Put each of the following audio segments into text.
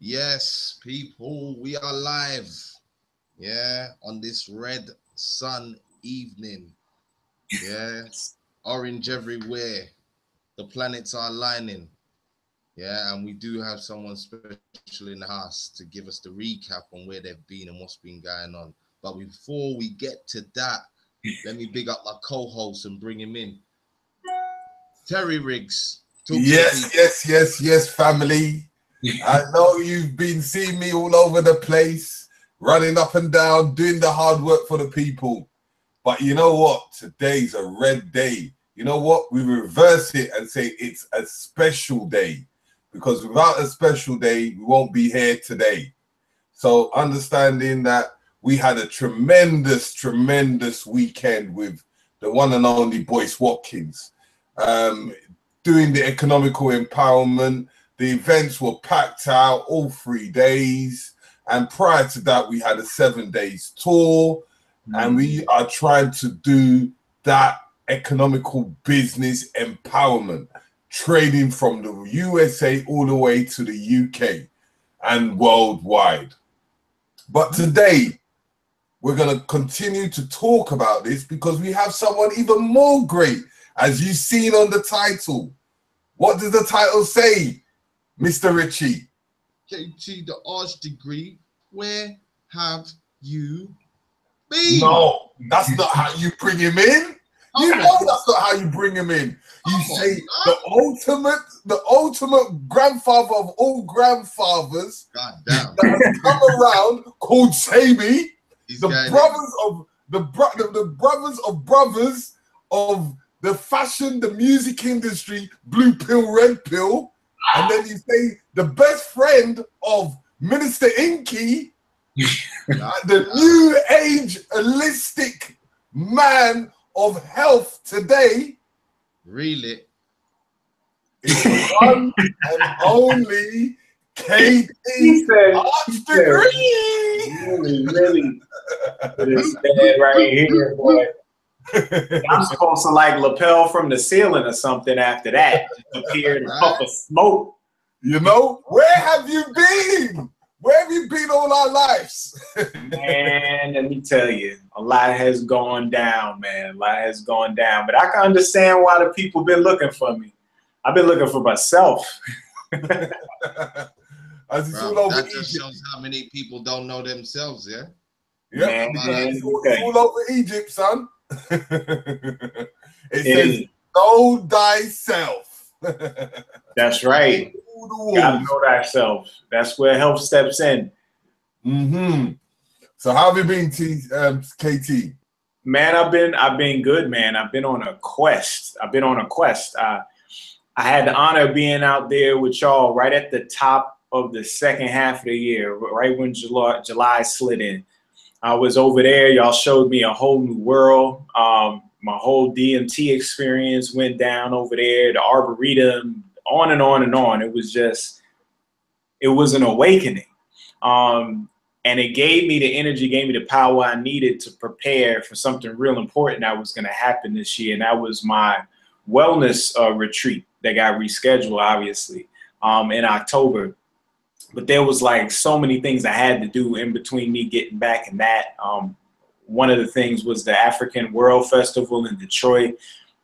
Yes, people, we are live. Yeah, on this red sun evening. Yeah, orange everywhere. The planets are aligning. Yeah, and we do have someone special in the house to give us the recap on where they've been and what's been going on. But before we get to that, let me big up my co-host and bring him in. Terry Riggs. Yes, family. I know you've been seeing me all over the place, running up and down, doing the hard work for the people. But you know what? Today's a red day. You know what? We reverse it and say it's a special day. Because without a special day, we won't be here today. So understanding that we had a tremendous weekend with the one and only Boyce Watkins. Doing the economical empowerment. The events were packed out all 3 days. And prior to that, we had a 7 days tour. And we are trying to do that economical business empowerment, trading from the USA all the way to the UK and worldwide. But today, we're going to continue to talk about this because we have someone even more great, as you've seen on the title. What does the title say, Mr. Richie? KT, the arch degree, where have you been? No, that's not how you bring him in. You know that's not how you bring him in. You say the ultimate grandfather of all grandfathers that has come around, called Seaweed, the brothers of the fashion, the music industry, blue pill, red pill, and then you say the best friend of Minister Enqui, the new age holistic man of health today. Really? It's the one and only KT Arch Degree. Really. This bad right here, boy. I'm supposed to like lapel from the ceiling or something after that. Just appear in a puff of smoke. You know, where have you been? Where have you been all our lives? Man, let me tell you, a lot has gone down, man. A lot has gone down. But I can understand why the people been looking for me. I've been looking for myself. That just shows how many people don't know themselves, yeah? Yeah, it's all over Egypt, son. It says, know thyself. That's right. Gotta know thyself. That's where health steps in. So how have you been, KT? Man, I've been good, man. I've been on a quest. I had the honor of being out there with y'all right at the top of the second half of the year, right when July slid in. I was over there. Y'all showed me a whole new world. My whole DMT experience went down over there, the Arboretum, on and on and on. It was an awakening. And it gave me the energy, gave me the power I needed to prepare for something real important that was going to happen this year. And that was my wellness retreat that got rescheduled, obviously, in October. But there was like so many things I had to do in between me getting back and that. One of the things was the African World Festival in Detroit.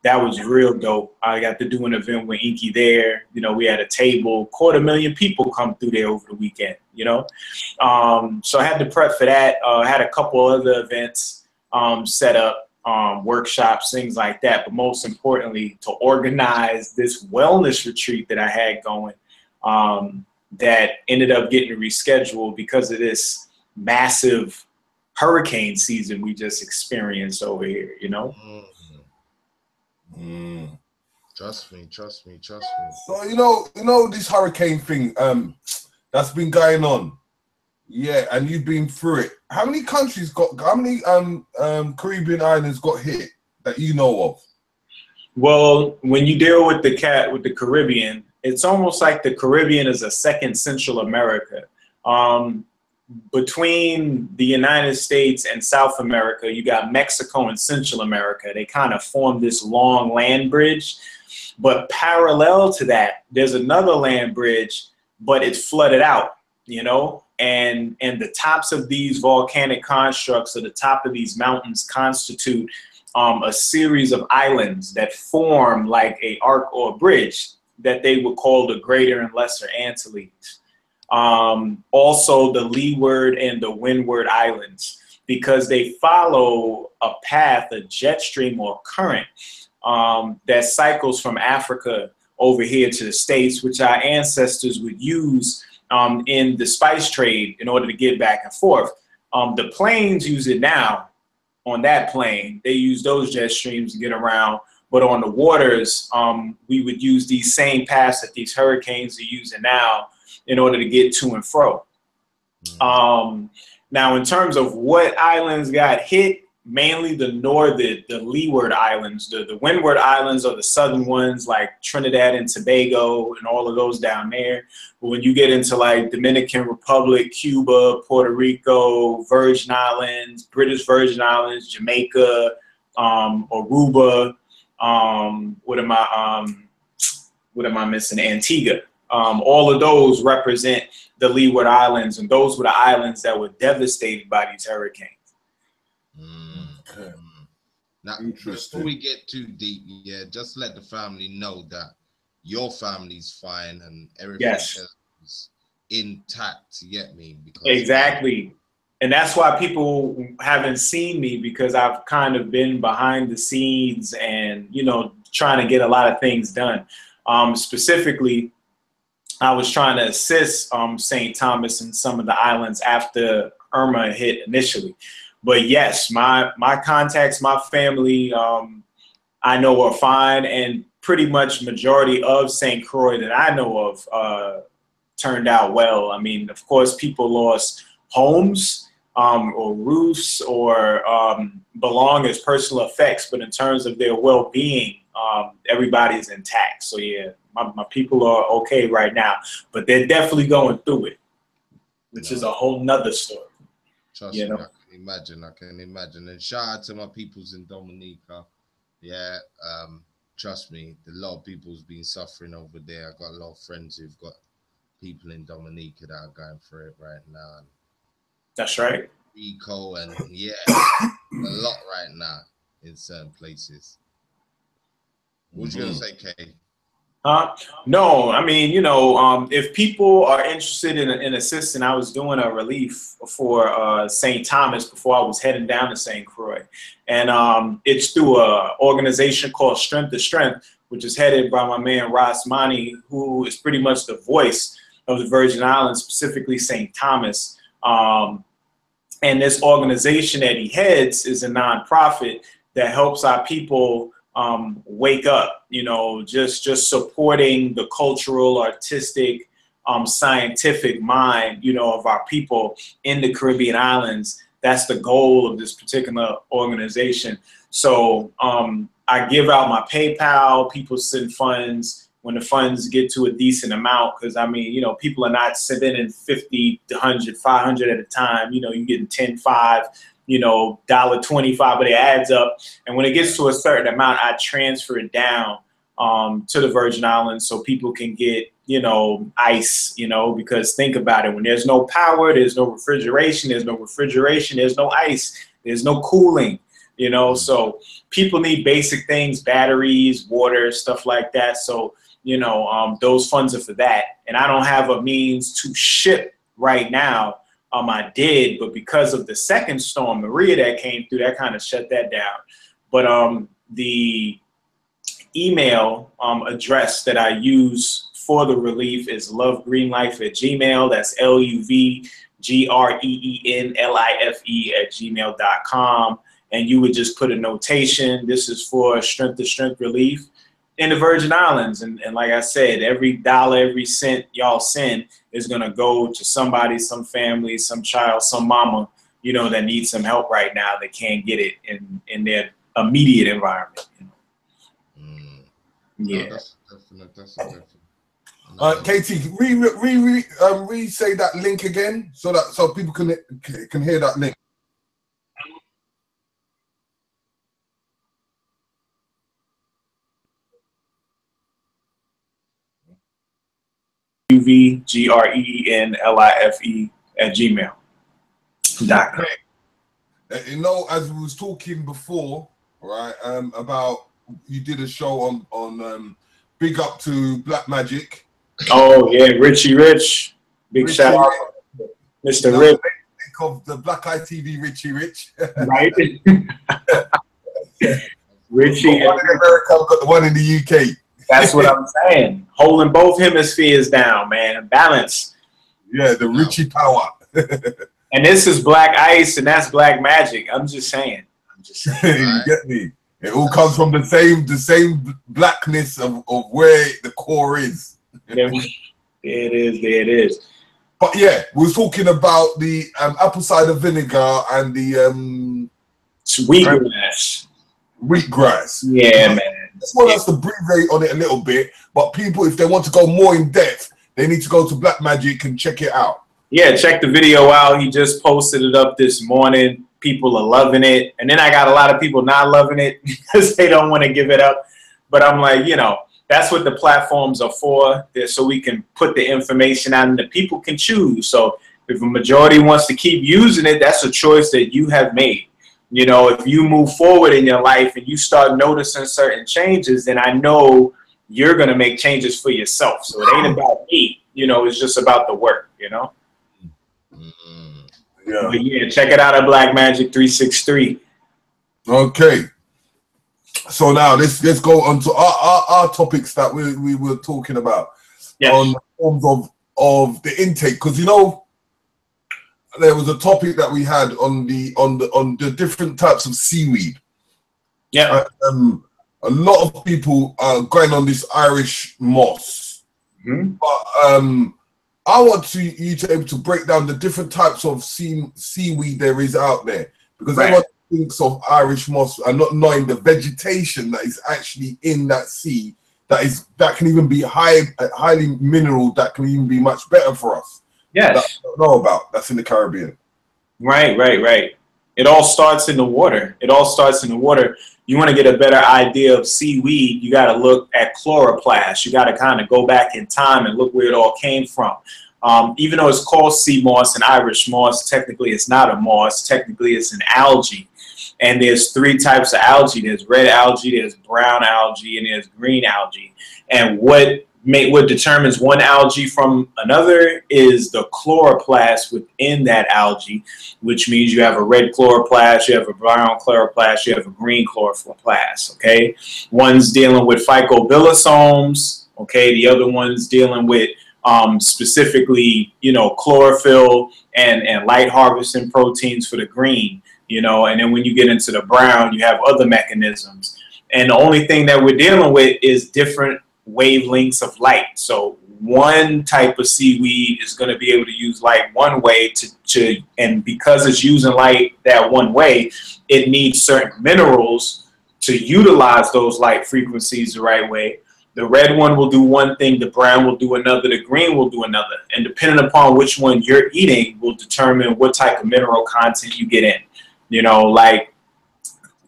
That was real dope. I got to do an event with Enqui there. You know, we had a table, 250,000 people come through there over the weekend, you know. So I had to prep for that. I had a couple other events set up, workshops, things like that. But most importantly, to organize this wellness retreat that I had going that ended up getting rescheduled because of this massive hurricane season we just experienced over here, you know? Trust me. So you know this hurricane thing that's been going on. Yeah, and you've been through it. How many countries how many Caribbean islands got hit that you know of? Well, when you deal with the Caribbean, it's almost like the Caribbean is a second Central America. Between the United States and South America, you got Mexico and Central America. They kind of form this long land bridge. But parallel to that, there's another land bridge, but it's flooded out. you know, and the tops of these volcanic constructs, or the top of these mountains, constitute a series of islands that form like a arc or a bridge that they would call the Greater and Lesser Antilles. Also the Leeward and the Windward Islands, because they follow a path, a jet stream or current that cycles from Africa over here to the States, which our ancestors would use in the spice trade in order to get back and forth. The planes use it now. On that plane, they use those jet streams to get around. But on the waters, we would use these same paths that these hurricanes are using now in order to get to and fro. Now, in terms of what islands got hit, mainly the Leeward Islands. The Windward Islands are the southern ones, like Trinidad and Tobago and all of those down there. But when you get into like Dominican Republic, Cuba, Puerto Rico, Virgin Islands, British Virgin Islands, Jamaica, Aruba, what am I missing? Antigua. All of those represent the Leeward Islands, and those were the islands that were devastated by these hurricanes. Now, before we get too deep, yeah, just let the family know that your family's fine and everything is intact. You get me? Because exactly. And that's why people haven't seen me, because I've kind of been behind the scenes and, you know, trying to get a lot of things done. Specifically, I was trying to assist St. Thomas and some of the islands after Irma hit initially. But yes, my contacts, my family, I know are fine, and pretty much majority of St. Croix that I know of turned out well. I mean, of course, people lost homes or roofs or belongings, personal effects, but in terms of their well-being, everybody's intact. So yeah, my people are okay right now, but they're definitely going through it, which is a whole nother story. Trust me, I can imagine. And shout out to my peoples in Dominica. Yeah, trust me, a lot of people's been suffering over there. I've got a lot of friends who've got people in Dominica that are going through it right now. That's right. Rico and yeah, a lot right now in certain places. What was you gonna say, Kay? No, I mean, you know, if people are interested in assisting, I was doing a relief for St. Thomas before I was heading down to St. Croix. And it's through an organization called Strength to Strength, which is headed by my man Ras Mani, who is pretty much the voice of the Virgin Islands, specifically St. Thomas. And this organization that he heads is a nonprofit that helps our people wake up, you know, just supporting the cultural, artistic, scientific mind, you know, of our people in the Caribbean islands. That's the goal of this particular organization. So I give out my PayPal, people send funds when the funds get to a decent amount, because I mean, you know, people are not sending in 50 to 100, 500 at a time. You know, you're getting 10, 5, you know, $1.25, but it adds up. And when it gets to a certain amount, I transfer it down to the Virgin Islands so people can get, you know, ice, you know, because think about it, when there's no power, there's no refrigeration, there's no ice, there's no cooling, you know, so people need basic things, batteries, water, stuff like that. So, you know, those funds are for that. And I don't have a means to ship right now. I did, but because of the second storm, Maria, that came through, that kind of shut that down. But the email address that I use for the relief is lovegreenlife@gmail. That's LUVGREENLIFE@gmail.com. And you would just put a notation. This is for Strength to Strength relief in the Virgin Islands. And like I said, every dollar, every cent y'all send is going to go to somebody, some family, some child, some mama, you know, that needs some help right now that can't get it in their immediate environment. You know? Yeah. No, that's definite. Katie, re-say that link again so people can hear that link. UVGRENLIFE@gmail.com. You know, as we was talking before, right, about you did a show on big up to Black Magic. Oh yeah, Richie Rich. Big shout out, Mr. Now, Rich. think of the Black Eye TV Richie Rich. Right. Richie. Got one in America, got the one in the UK. That's what I'm saying. Holding both hemispheres down, man. Balance. Yeah, the Richie power. And this is Black Ice, and that's Black Magic. I'm just saying. You get me? It all comes from the same blackness of where the core is. There it is. But yeah, we were talking about the apple cider vinegar and the wheatgrass. Wheatgrass. Yeah, man. Just want us to abbreviate on it a little bit, but people, if they want to go more in depth, they need to go to Black Magic and check it out. Yeah, check the video out. He just posted it up this morning. People are loving it. And then I got a lot of people not loving it because they don't want to give it up. But I'm like, you know, that's what the platforms are for. They're so we can put the information out and the people can choose. So if a majority wants to keep using it, that's a choice that you have made. You know, if you move forward in your life and you start noticing certain changes, then I know you're going to make changes for yourself. So it ain't about me. You know, it's just about the work, you know? Yeah. But yeah, check it out at Black Magic 363. Okay. So now let's go on to our topics that we were talking about. Yes. On forms of the intake, because you know there was a topic that we had on the different types of seaweed. Yeah. A lot of people are going on this Irish moss, but I want you to be able to break down the different types of seaweed there is out there, because everyone thinks of Irish moss and not knowing the vegetation that is actually in that sea that can even be highly mineral, that can even be much better for us. Yes. That I don't know about. That's in the Caribbean. Right. It all starts in the water. You want to get a better idea of seaweed, you got to look at chloroplast. You got to kind of go back in time and look where it all came from. Even though it's called sea moss and Irish moss, technically it's not a moss. Technically it's an algae. And there's three types of algae. There's red algae, there's brown algae, and there's green algae. And what determines one algae from another is the chloroplast within that algae, which means you have a red chloroplast, you have a brown chloroplast, you have a green chloroplast, okay? One's dealing with phycobilisomes, okay? The other one's dealing with specifically, you know, chlorophyll and light harvesting proteins for the green, you know, and then when you get into the brown, you have other mechanisms. And the only thing that we're dealing with is different wavelengths of light. So one type of seaweed is going to be able to use light one way and because it's using light that one way, it needs certain minerals to utilize those light frequencies the right way. The red one will do one thing, the brown will do another, the green will do another. And depending upon which one you're eating will determine what type of mineral content you get in. You know, like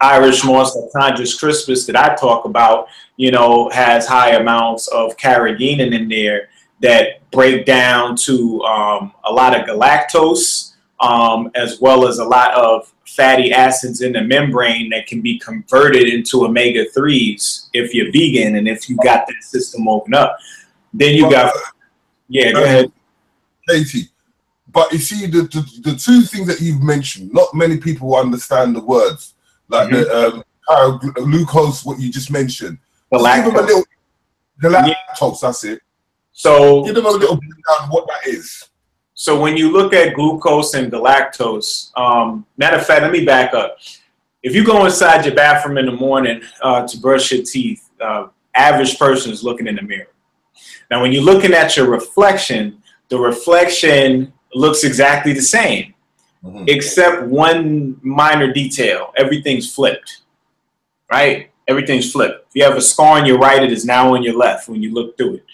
Irish moss, the Chondrus crispus that I talk about, you know, has high amounts of carrageenan in there that break down to a lot of galactose, as well as a lot of fatty acids in the membrane that can be converted into omega-3s if you're vegan and if you got that system open up. Then you got, yeah, go ahead. Katie, but you see, the two things that you've mentioned, not many people understand the words. Like the glucose, what you just mentioned. Give them a little, the lactose, that's it. So give them a little bit down what that is. So when you look at glucose and galactose, matter of fact, let me back up. If you go inside your bathroom in the morning to brush your teeth, average person is looking in the mirror. Now, when you're looking at your reflection, the reflection looks exactly the same. Except one minor detail. Everything's flipped, right? Everything's flipped. If you have a scar on your right, it is now on your left when you look through it.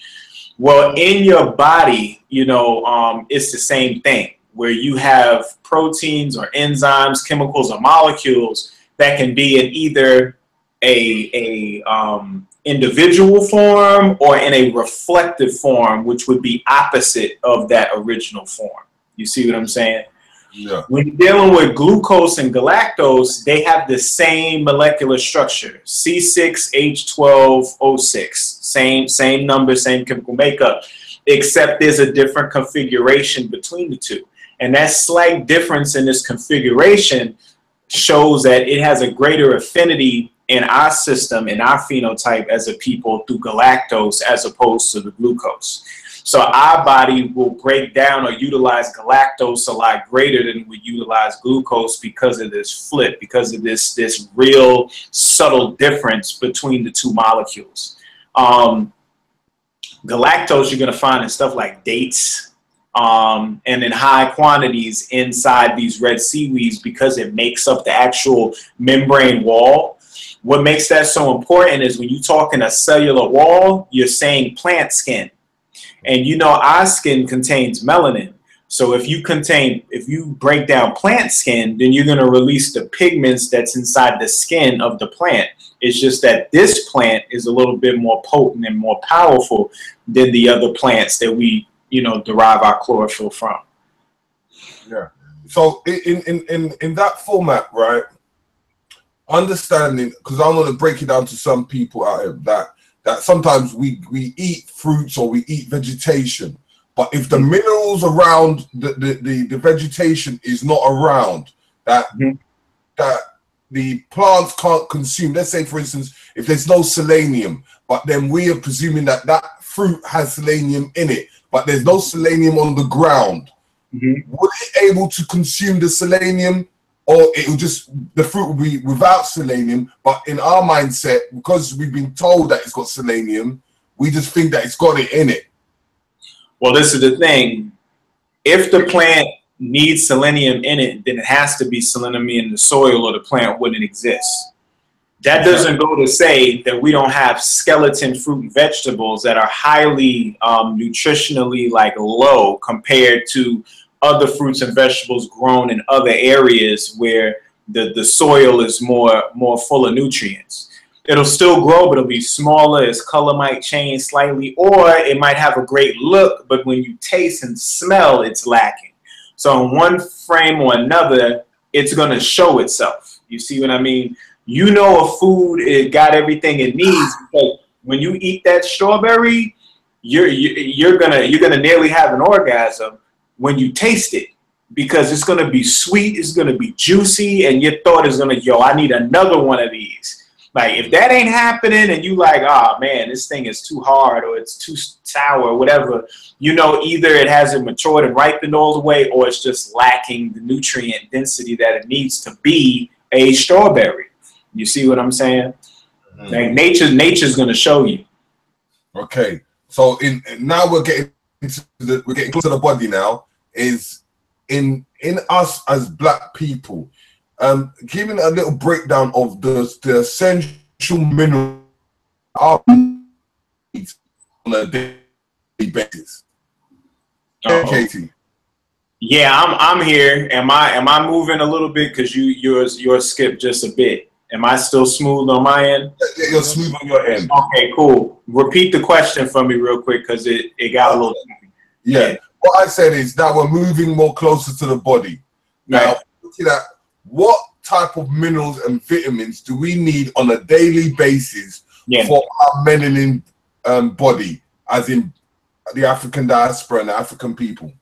Well, in your body, you know, it's the same thing, where you have proteins or enzymes, chemicals or molecules that can be in either individual form or in a reflective form, which would be opposite of that original form. You see what I'm saying? Yeah. When you're dealing with glucose and galactose, they have the same molecular structure, C6H12O6, same number, same chemical makeup, except there's a different configuration between the two. And that slight difference in this configuration shows that it has a greater affinity in our system, in our phenotype as a people, through galactose as opposed to the glucose. So our body will break down or utilize galactose a lot greater than we utilize glucose because of this flip, because of this real subtle difference between the two molecules. Galactose you're going to find in stuff like dates, and in high quantities inside these red seaweeds because it makes up the actual membrane wall. What makes that so important is when you talk in a cellular wall, you're saying plant skin. And you know our skin contains melanin. So if you break down plant skin, then you're going to release the pigments that's inside the skin of the plant. It's just that this plant is a little bit more potent and more powerful than the other plants that we, you know, derive our chlorophyll from. Yeah. So in that format, right? Understanding, because I want to break it down to some people out here that sometimes we eat fruits or we eat vegetation, but if the minerals around the vegetation is not around, that the plants can't consume. Let's say, for instance, if there's no selenium, but then we are presuming that that fruit has selenium in it, but there's no selenium on the ground. Would it able to consume the selenium, or it will just, the fruit will be without selenium? But in our mindset, because we've been told that it's got selenium, we just think that it's got it in it. Well, this is the thing. If the plant needs selenium in it, then it has to be selenium in the soil or the plant wouldn't exist. That doesn't go to say that we don't have skeleton fruit and vegetables that are highly nutritionally low compared to other fruits and vegetables grown in other areas where the soil is more full of nutrients. It'll still grow, but it'll be smaller. Its color might change slightly, or it might have a great look, but when you taste and smell, it's lacking. So in one frame or another, it's going to show itself. You see what I mean? You know a food, it got everything it needs, because when you eat that strawberry, you're gonna nearly have an orgasm when you taste it, because it's going to be sweet, it's going to be juicy, and your thought is going to, yo, I need another one of these. Like, if that ain't happening and you like, oh man, this thing is too hard or it's too sour or whatever, you know, either it hasn't matured and ripened all the way, or it's just lacking the nutrient density that it needs to be a strawberry. You see what I'm saying? Like, nature's going to show you. Okay. So now we're getting close to the body now. Is in us as black people, giving a little breakdown of the essential minerals on a daily basis. Katie. Yeah, I'm here. Am I moving a little bit? Because yours skipped just a bit. Am I still smooth on my end? Yeah, you're smooth on your end. Okay, cool. Repeat the question for me real quick, because it got a little. Yeah. What I said is that we're moving more closer to the body. Now, looking at what type of minerals and vitamins do we need on a daily basis for our melanin body, as in the African diaspora and the African people?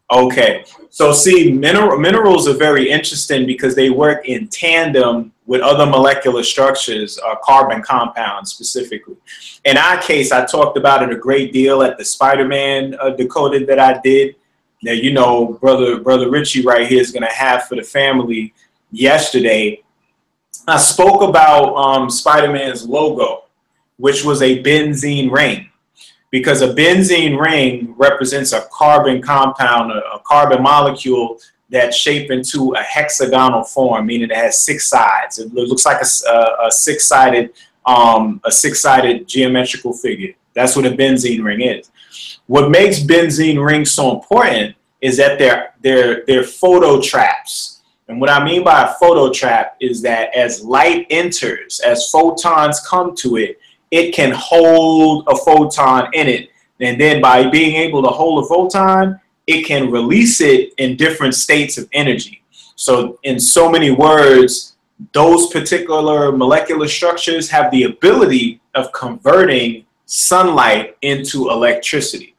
Okay, so see, minerals are very interesting because they work in tandem with other molecular structures, carbon compounds specifically. In our case, I talked about it a great deal at the Spider-Man Decoded that I did. Now, you know, brother Richie right here is going to have for the family yesterday. I spoke about Spider-Man's logo, which was a benzene ring. Because a benzene ring represents a carbon compound, a carbon molecule that's shaped into a hexagonal form, meaning it has 6 sides. It looks like a six-sided geometrical figure. That's what a benzene ring is. What makes benzene rings so important is that they're photo traps. And what I mean by a photo trap is that as light enters, as photons come to it, it can hold a photon in it. And then by being able to hold a photon, it can release it in different states of energy. So in so many words, those particular molecular structures have the ability of converting sunlight into electricity.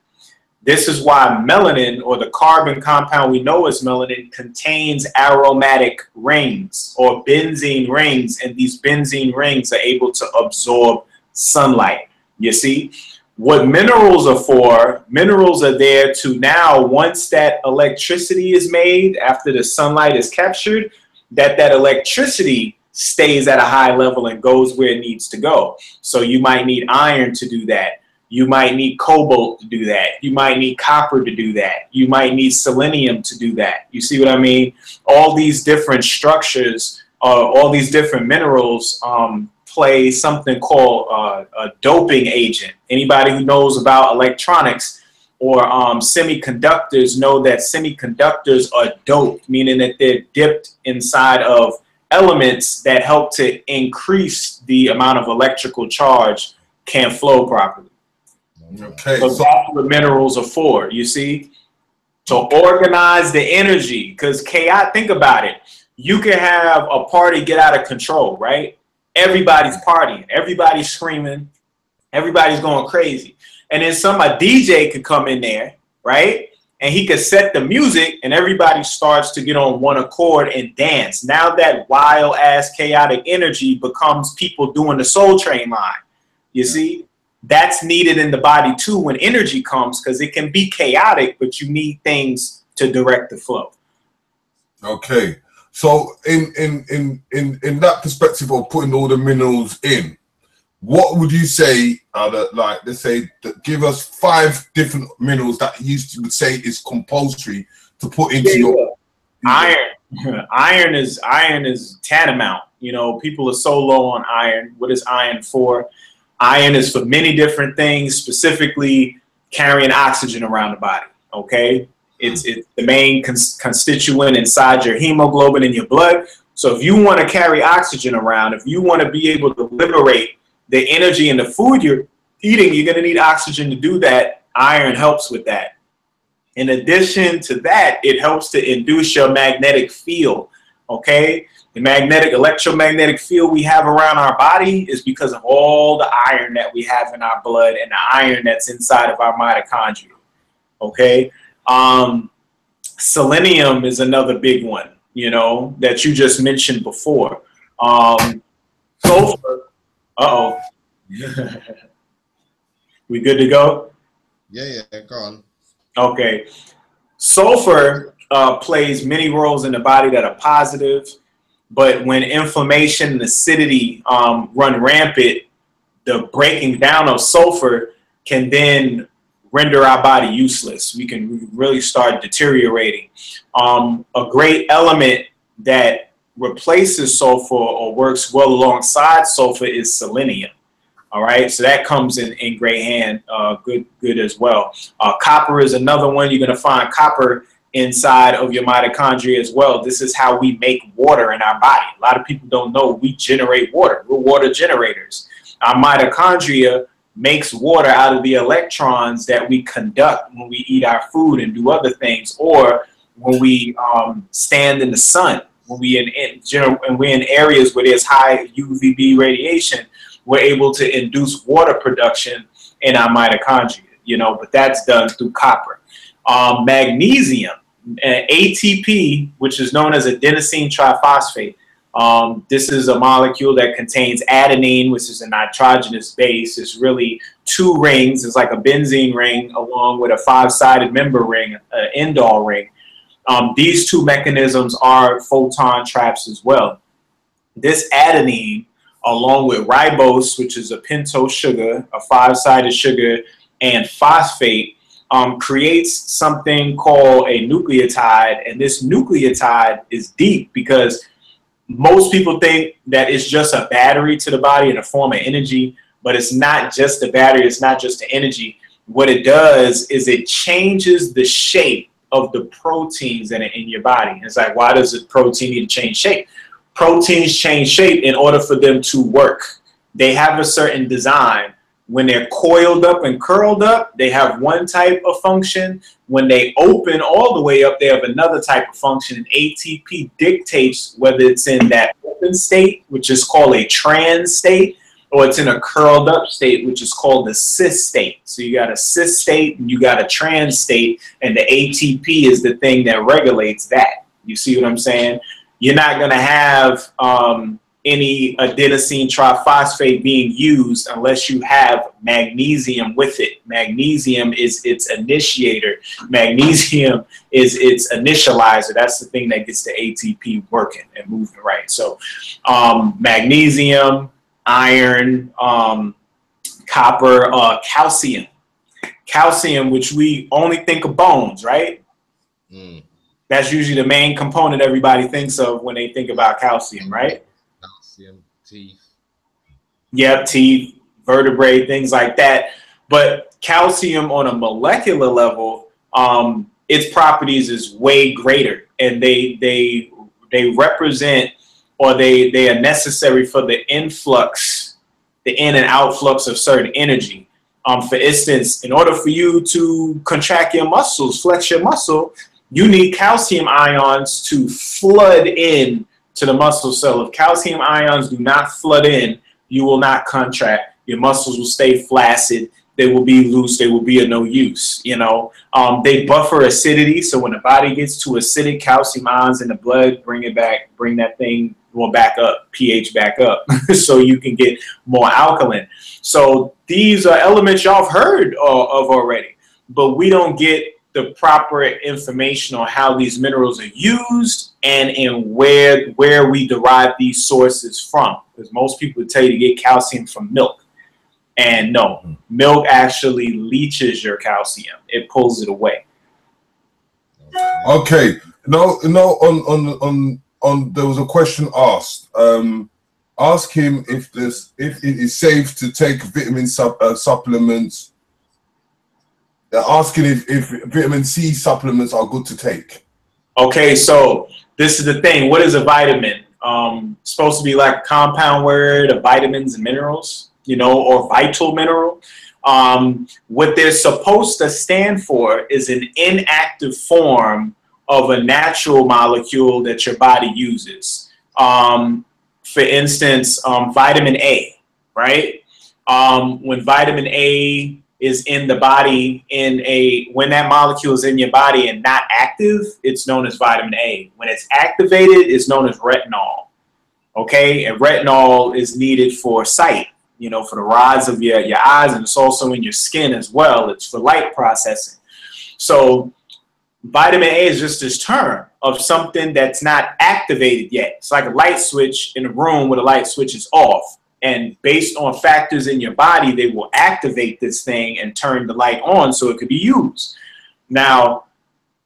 This is why melanin, or the carbon compound we know as melanin, contains aromatic rings or benzene rings, and these benzene rings are able to absorb sunlight. You see, what minerals are for, minerals are there to now, once that electricity is made, after the sunlight is captured, that electricity stays at a high level and goes where it needs to go. So you might need iron to do that. You might need cobalt to do that. You might need copper to do that. You might need selenium to do that. You see what I mean? All these different structures, all these different minerals play something called a doping agent. Anybody who knows about electronics or semiconductors know that semiconductors are doped, meaning that they're dipped inside of elements that help to increase the amount of electrical charge can flow properly. Okay, so that's what minerals are for, you see? To organize the energy, because chaos, think about it. You can have a party get out of control, right? Everybody's partying, everybody's screaming, everybody's going crazy. And then a DJ could come in there, right? And he could set the music and everybody starts to get on one accord and dance. Now that wild ass chaotic energy becomes people doing the Soul Train line. You see? That's needed in the body too when energy comes, because it can be chaotic, but you need things to direct the flow. Okay. So in that perspective of putting all the minerals in, what would you say are the, like, let's say, give us 5 different minerals that you would say is compulsory to put into your iron. Iron is tantamount. You know, people are so low on iron. What is iron for? Iron is for many different things, specifically carrying oxygen around the body. Okay, it's the main constituent inside your hemoglobin in your blood. So if you want to carry oxygen around, if you want to be able to liberate the energy in the food you're eating, you're going to need oxygen to do that. Iron helps with that. In addition to that, it helps to induce your magnetic field. Okay, the electromagnetic field we have around our body is because of all the iron that we have in our blood and the iron that's inside of our mitochondria. Okay, selenium is another big one, you know, that you just mentioned before. Sulfur. Uh-oh. We good to go? Yeah, go on. Okay. Sulfur plays many roles in the body that are positive, but when inflammation and acidity run rampant, the breaking down of sulfur can then render our body useless. We can really start deteriorating. A great element that replaces sulfur or works well alongside sulfur is selenium. All right, so that comes in great hand, good as well. Copper is another one. You're going to find copper inside of your mitochondria as well. This is how we make water in our body. A lot of people don't know we generate water. We're water generators. Our mitochondria makes water out of the electrons that we conduct when we eat our food and do other things, or when we stand in the sun. When we're in areas where there's high UVB radiation, we're able to induce water production in our mitochondria, you know, but that's done through copper. Magnesium, ATP, which is known as adenosine triphosphate. This is a molecule that contains adenine, which is a nitrogenous base. It's really 2 rings. It's like a benzene ring along with a 5-sided member ring, an indole ring. These 2 mechanisms are photon traps as well. This adenine, along with ribose, which is a pentose sugar, a 5-sided sugar, and phosphate, creates something called a nucleotide. And this nucleotide is deep because most people think that it's just a battery to the body in a form of energy, but it's not just the battery, it's not just the energy. What it does is it changes the shape of the proteins that are in your body. It's like, why does the protein need to change shape? Proteins change shape in order for them to work. They have a certain design. When they're coiled up and curled up, they have one type of function. When they open all the way up, they have another type of function. And ATP dictates whether it's in that open state, which is called a trans state, or it's in a curled up state, which is called the cis state. So you got a cis state and you got a trans state, and the ATP is the thing that regulates that. You see what I'm saying? You're not going to have any adenosine triphosphate being used unless you have magnesium with it. Magnesium is its initiator. Magnesium is its initializer. That's the thing that gets the ATP working and moving right. So magnesium, iron, copper, calcium. Calcium, which we only think of bones, right? Mm. That's usually the main component everybody thinks of when they think about calcium, right? Calcium, teeth. Yep, teeth, vertebrae, things like that. But calcium on a molecular level, its properties is way greater, and they represent, or they are necessary for the influx, the in and outflux of certain energy. For instance, in order for you to contract your muscles, flex your muscle, you need calcium ions to flood in to the muscle cell. If calcium ions do not flood in, you will not contract. Your muscles will stay flaccid. They will be loose. They will be of no use. You know, they buffer acidity. So when the body gets too acidic, calcium ions in the blood bring it back, bring that thing going back up, pH back up, so you can get more alkaline. So these are elements y'all have heard of already, but we don't get the proper information on how these minerals are used and in where we derive these sources from. Because most people would tell you to get calcium from milk. And no, milk actually leaches your calcium. It pulls it away. Okay. No, on there was a question asked. Ask him if it is safe to take vitamin supplements. They're asking if vitamin C supplements are good to take. Okay, so this is the thing. What is a vitamin? Supposed to be like a compound word of vitamins and minerals, you know, or vital mineral. What they're supposed to stand for is an inactive form of a natural molecule that your body uses. For instance, vitamin A, right? When vitamin A is in the body, when that molecule is in your body and not active, it's known as vitamin A. When it's activated, it's known as retinol. Okay, and retinol is needed for sight, you know, for the rods of your eyes, and it's also in your skin as well. It's for light processing. So vitamin A is just this term of something that's not activated yet. It's like a light switch in a room where the light switch is off. And based on factors in your body, they will activate this thing and turn the light on so it could be used. Now,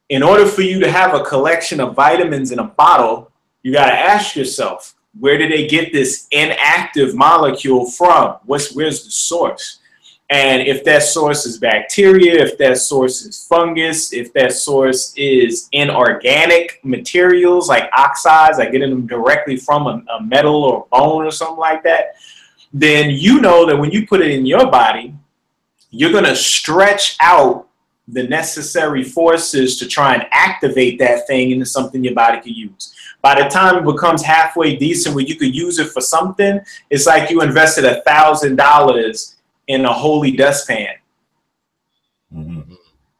in order for you to have a collection of vitamins in a bottle, you got to ask yourself, where did they get this inactive molecule from? Where's the source? And if that source is bacteria, if that source is fungus, if that source is inorganic materials like oxides, like getting them directly from a metal or bone or something like that, then you know that when you put it in your body, you're going to stretch out the necessary forces to try and activate that thing into something your body can use. By the time it becomes halfway decent where you could use it for something, it's like you invested $1,000 in a holy dustpan. Mm-hmm.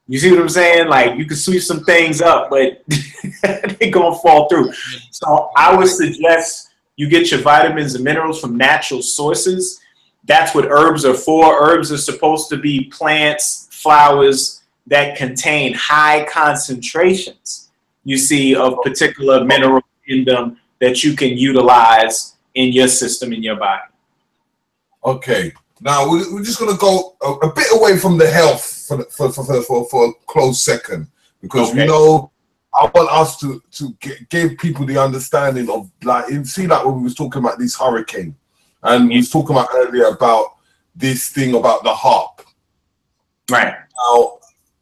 You see what I'm saying? Like, you can sweep some things up, but they're gonna fall through. So I would suggest you get your vitamins and minerals from natural sources. That's what herbs are for. Herbs are supposed to be plants, flowers that contain high concentrations, you see, of particular minerals in them that you can utilize in your system, in your body. Okay. Now, we're just going to go a bit away from the health for a close second, because we know I want us to give people the understanding of, like, see, like when we was talking about this hurricane, and we was talking about earlier about this thing about the harp. Right. Now,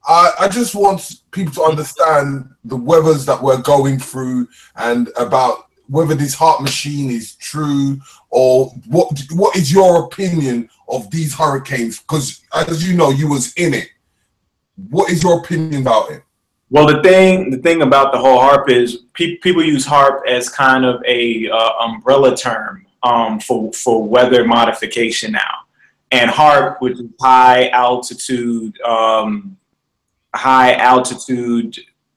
I just want people to understand the weathers that we're going through and about whether this HARP machine is true, or what is your opinion of these hurricanes? Because as you know, you was in it. What is your opinion about it? Well, the thing about the whole HARP is people use HARP as kind of a umbrella term for weather modification now. And HARP, which is high altitude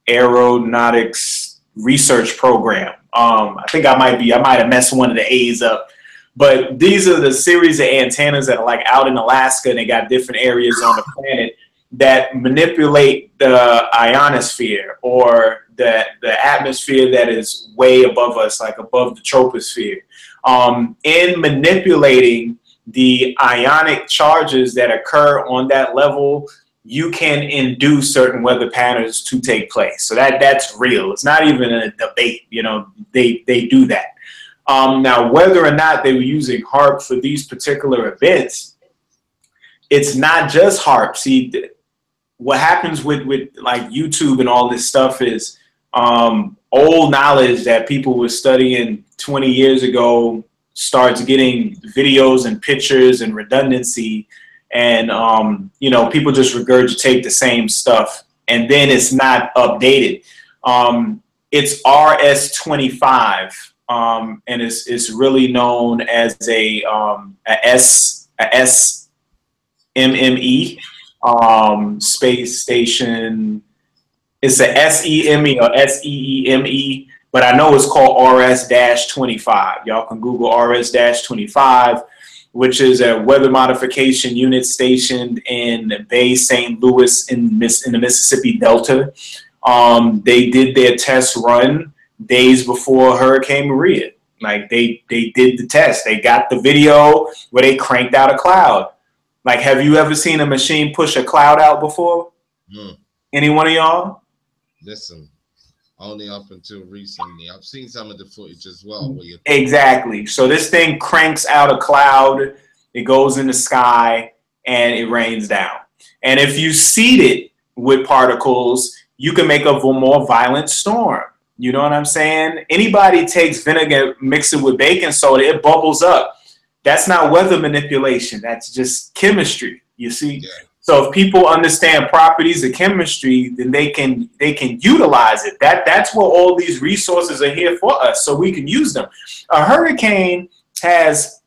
aeronautics research program. I think I might have messed one of the A's up, but these are the series of antennas that are like out in Alaska, and they got different areas on the planet that manipulate the ionosphere, or the atmosphere that is way above us, like above the troposphere. In manipulating the ionic charges that occur on that level, you can induce certain weather patterns to take place. So that's real. It's not even a debate. You know, they do that. Now, whether or not they were using HARP for these particular events, it's not just HARP. See, what happens with like YouTube and all this stuff is old knowledge that people were studying 20 years ago starts getting videos and pictures and redundancy. And, you know, people just regurgitate the same stuff, and then it's not updated. It's RS-25, and it's really known as a SMME, space station. It's a SEME or SEEME, but I know it's called RS-25. Y'all can Google RS-25. Which is a weather modification unit stationed in Bay St. Louis in the Mississippi Delta. They did their test run days before Hurricane Maria. Like they did the test. They got the video where they cranked out a cloud. Like, have you ever seen a machine push a cloud out before? Any one of y'all? Listen, only up until recently. I've seen some of the footage as well. Where Exactly. So this thing cranks out a cloud, it goes in the sky, and it rains down. And if you seed it with particles, you can make a more violent storm. You know what I'm saying? Anybody takes vinegar, mix it with baking soda, it bubbles up. That's not weather manipulation. That's just chemistry, you see? Yeah. So if people understand properties of chemistry, then they can utilize it. That's what all these resources are here for us, so we can use them. A hurricane has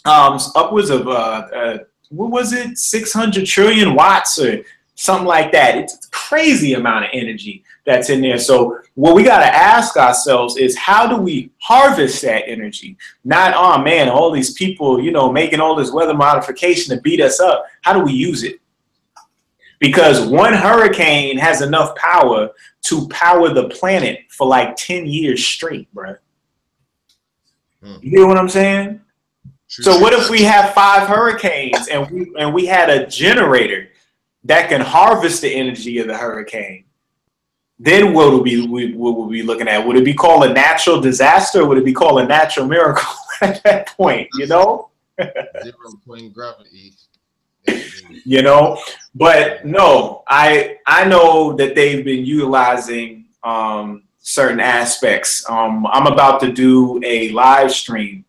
upwards of what was it, 600 trillion watts or something like that. It's a crazy amount of energy that's in there. So what we got to ask ourselves is, how do we harvest that energy? Not, oh man, all these people, you know, making all this weather modification to beat us up. How do we use it? Because one hurricane has enough power to power the planet for like 10 years straight, bro. You hear what I'm saying? So what if we have 5 hurricanes and we had a generator that can harvest the energy of the hurricane? Then what would we be looking at? Would it be called a natural disaster, or would it be called a natural miracle at that point, you know? 0-point gravity. You know, but no, I know that they've been utilizing certain aspects. I'm about to do a live stream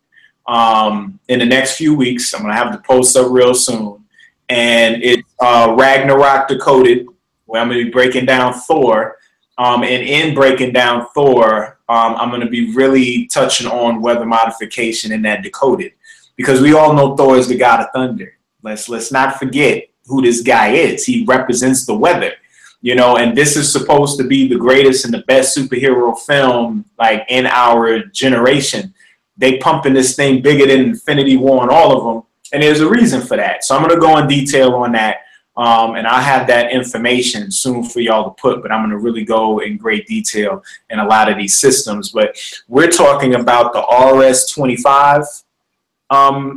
in the next few weeks. I'm gonna have the post up real soon, and it's Ragnarok Decoded, where I'm gonna be breaking down Thor. And in breaking down Thor, I'm gonna be really touching on weather modification in that Decoded, because we all know Thor is the god of thunder. Let's not forget who this guy is. He represents the weather, you know, and this is supposed to be the greatest and the best superhero film, like, in our generation. They pumping this thing bigger than Infinity War and all of them, and there's a reason for that. So I'm going to go in detail on that, and I'll have that information soon for y'all to put, but I'm going to really go in great detail in a lot of these systems. But we're talking about the RS-25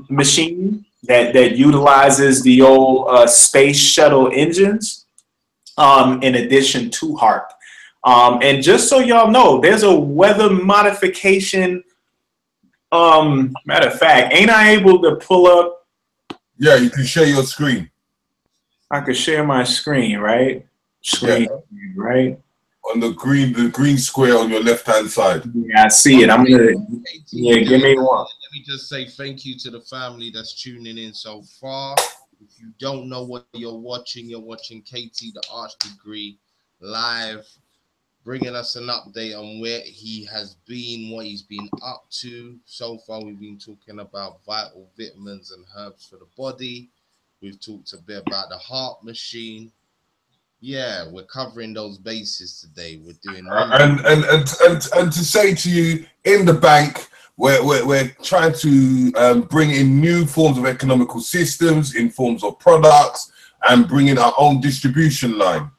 machine that utilizes the old space shuttle engines, in addition to HARP. And just so y'all know, there's a weather modification. Matter of fact, ain't I able to pull up? Yeah, you can share your screen. I could share my screen, right? screen, right? On the green square on your left-hand side. Yeah, I see it. I'm gonna, yeah, give me one. Let me just say thank you to the family that's tuning in so far. If you don't know what you're watching KT the Arch Degree live, bringing us an update on where he has been, what he's been up to. So far, we've been talking about vital vitamins and herbs for the body. We've talked a bit about the heart machine. Yeah, we're covering those bases today. We're doing and to say to you, in the bank, we're trying to bring in new forms of economical systems, in forms of products, and bring in our own distribution line.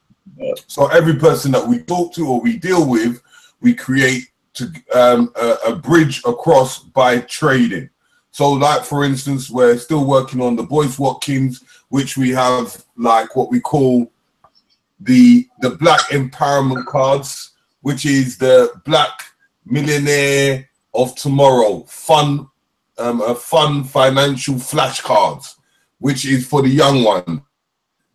So every person that we talk to or we deal with, we create to a bridge across by trading. So, like for instance, we're still working on the Boyce Watkins, which we have like what we call the Black Empowerment cards, which is the Black Millionaire of Tomorrow fun financial flashcards, which is for the young one,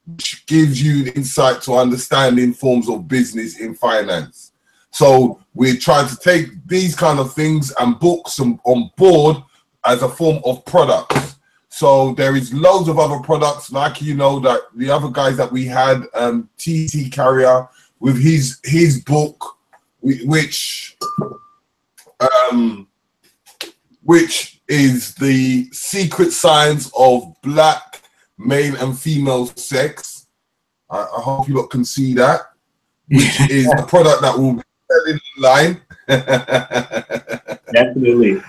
which gives you insight to understanding forms of business in finance. So we're trying to take these kind of things and books on board as a form of products. So there is loads of other products, like you know that the other guys that we had, TT Carrier with his book, which is the secret science of Black male and female sex. I hope you lot can see that, which is a product that will be selling online. Definitely.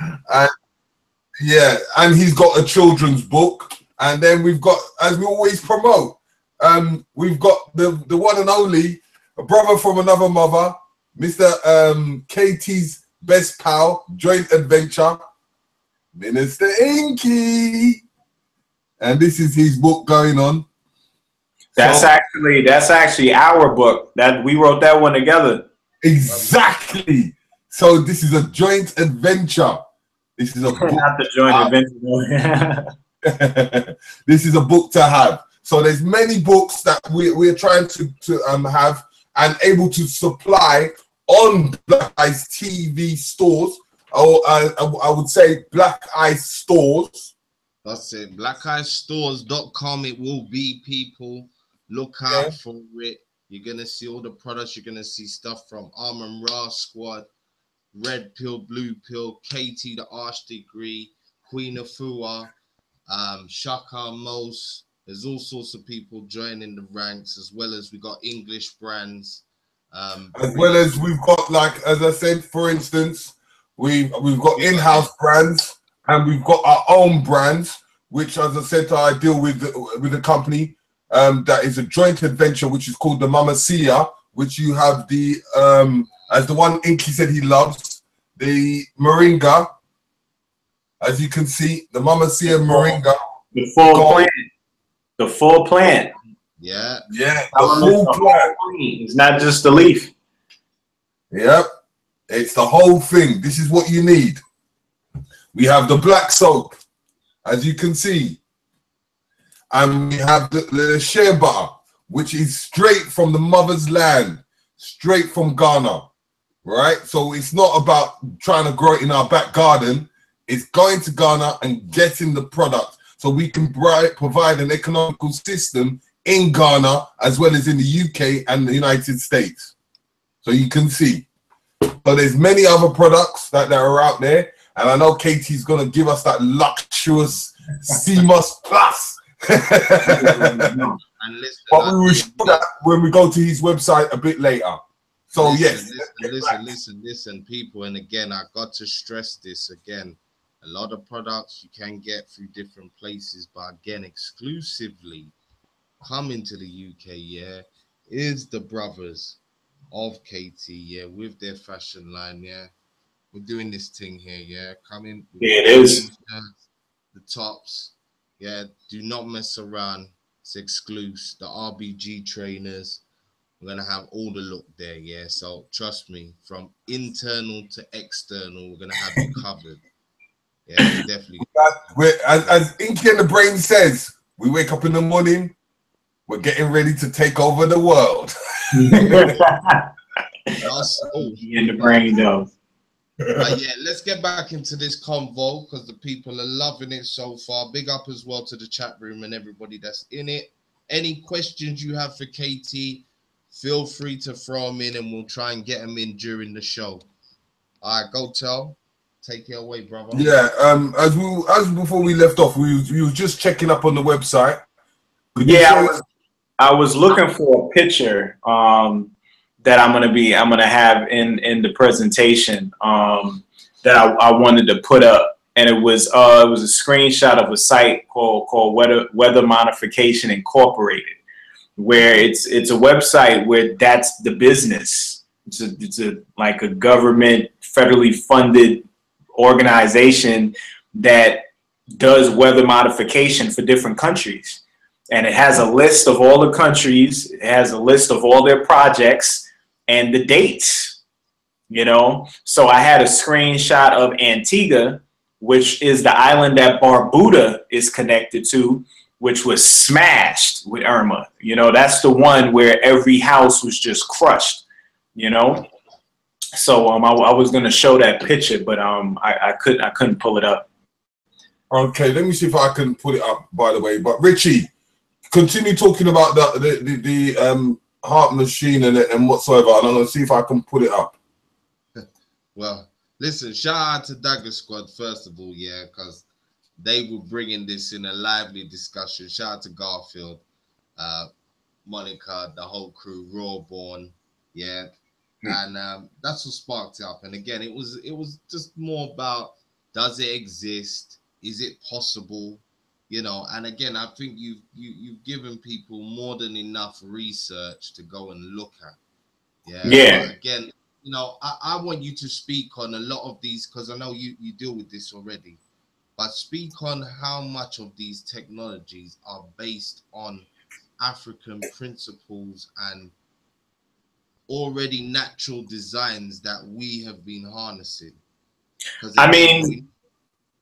Yeah, and he's got a children's book, and then we've got, as we always promote, we've got the one and only, a brother from another mother, Mr. KT's best pal, joint adventure, Minister ENQI, and this is his book going on. That's actually our book that we wrote that one together. Exactly. So this is a joint adventure. This is a book. Not the joint adventure. This is a book to have. So there's many books that we're trying to have and able to supply on Black Ice TV stores, or I would say Black Ice stores. That's it. blackicestores.com. It will be, people. Look out for it. You're going to see all the products. You're going to see stuff from Arm & Ra Squad, Red Pill, Blue Pill, KT the Arch Degree, Queen Afua, Shaka Mos. There's all sorts of people joining the ranks, as well as we got English brands. As well as we've got, like, as I said, for instance, we've got in-house brands, and we've got our own brands, which, as I said, I deal with the company that is a joint adventure, which is called the Mama Sia, which you have the as the one ENQI said he loves, the Moringa, as you can see, the Mama Sia Moringa. The full plant. The full plant. Yeah. Yeah, the full plant. It's not just the leaf. Yep. It's the whole thing. This is what you need. We have the black soap, as you can see. And we have the shea butter, which is straight from the mother's land, straight from Ghana. Right? So it's not about trying to grow it in our back garden. It's going to Ghana and getting the product so we can provide an economical system in Ghana as well as in the UK and the United States. So you can see. So there's many other products that are out there. And I know Katie's going to give us that luxurious CMOS Plus. And listen, but we will show that when we go to his website a bit later. So listen, people, and again, I got to stress this again. A lot of products you can get through different places, but again, exclusively coming to the UK, yeah, is the brothers of KT, yeah, with their fashion line, yeah. We're doing this thing here, yeah. Coming, yeah, it is. The tops, yeah. Do not mess around. It's exclusive. The RBG trainers. We're gonna have all the look there, yeah. So trust me, from internal to external, we're gonna have you covered. Yeah, definitely. As ENQI and the Brain says, we wake up in the morning, We're getting ready to take over the world. In the brain, though. Yeah, let's get back into this convo because the people are loving it so far. Big up as well to the chat room and everybody that's in it. Any questions you have for KT, feel free to throw them in and we'll try and get them in during the show. All right, go tell. Take it away, brother. Yeah, as before we left off, we was just checking up on the website. I was looking for a picture that I'm gonna have in the presentation that I wanted to put up, and it was a screenshot of a site called Weather Modification Incorporated, where it's a website where that's the business. It's like a government federally funded organization that does weather modification for different countries, and it has a list of all the countries. It has a list of all their projects and the dates, you know. So I had a screenshot of Antigua, which is the island that Barbuda is connected to, which was smashed with Irma. You know, that's the one where every house was just crushed, you know. So I was gonna show that picture, but I couldn't pull it up. Okay, let me see if I can put it up, by the way. But Richie, continue talking about the heart machine and whatsoever, and I'm gonna see if I can put it up. Well, listen, shout out to Dagger Squad first of all, yeah, because they were bringing this in a lively discussion. Shout out to Garfield, Monica, the whole crew, Rawborn, yeah, and that's what sparked it up. And again, it was just more about, does it exist? Is it possible? You know, and again, I think you've given people more than enough research to go and look at. Yeah. But again, you know, I want you to speak on a lot of these, because I know you deal with this already, but speak on how much of these technologies are based on African principles and already natural designs that we have been harnessing. I mean,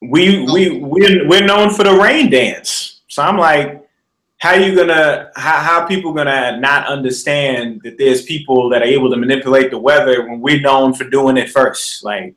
we're known for the rain dance. So I'm like, how people gonna not understand that there's people that are able to manipulate the weather when we're known for doing it first? Like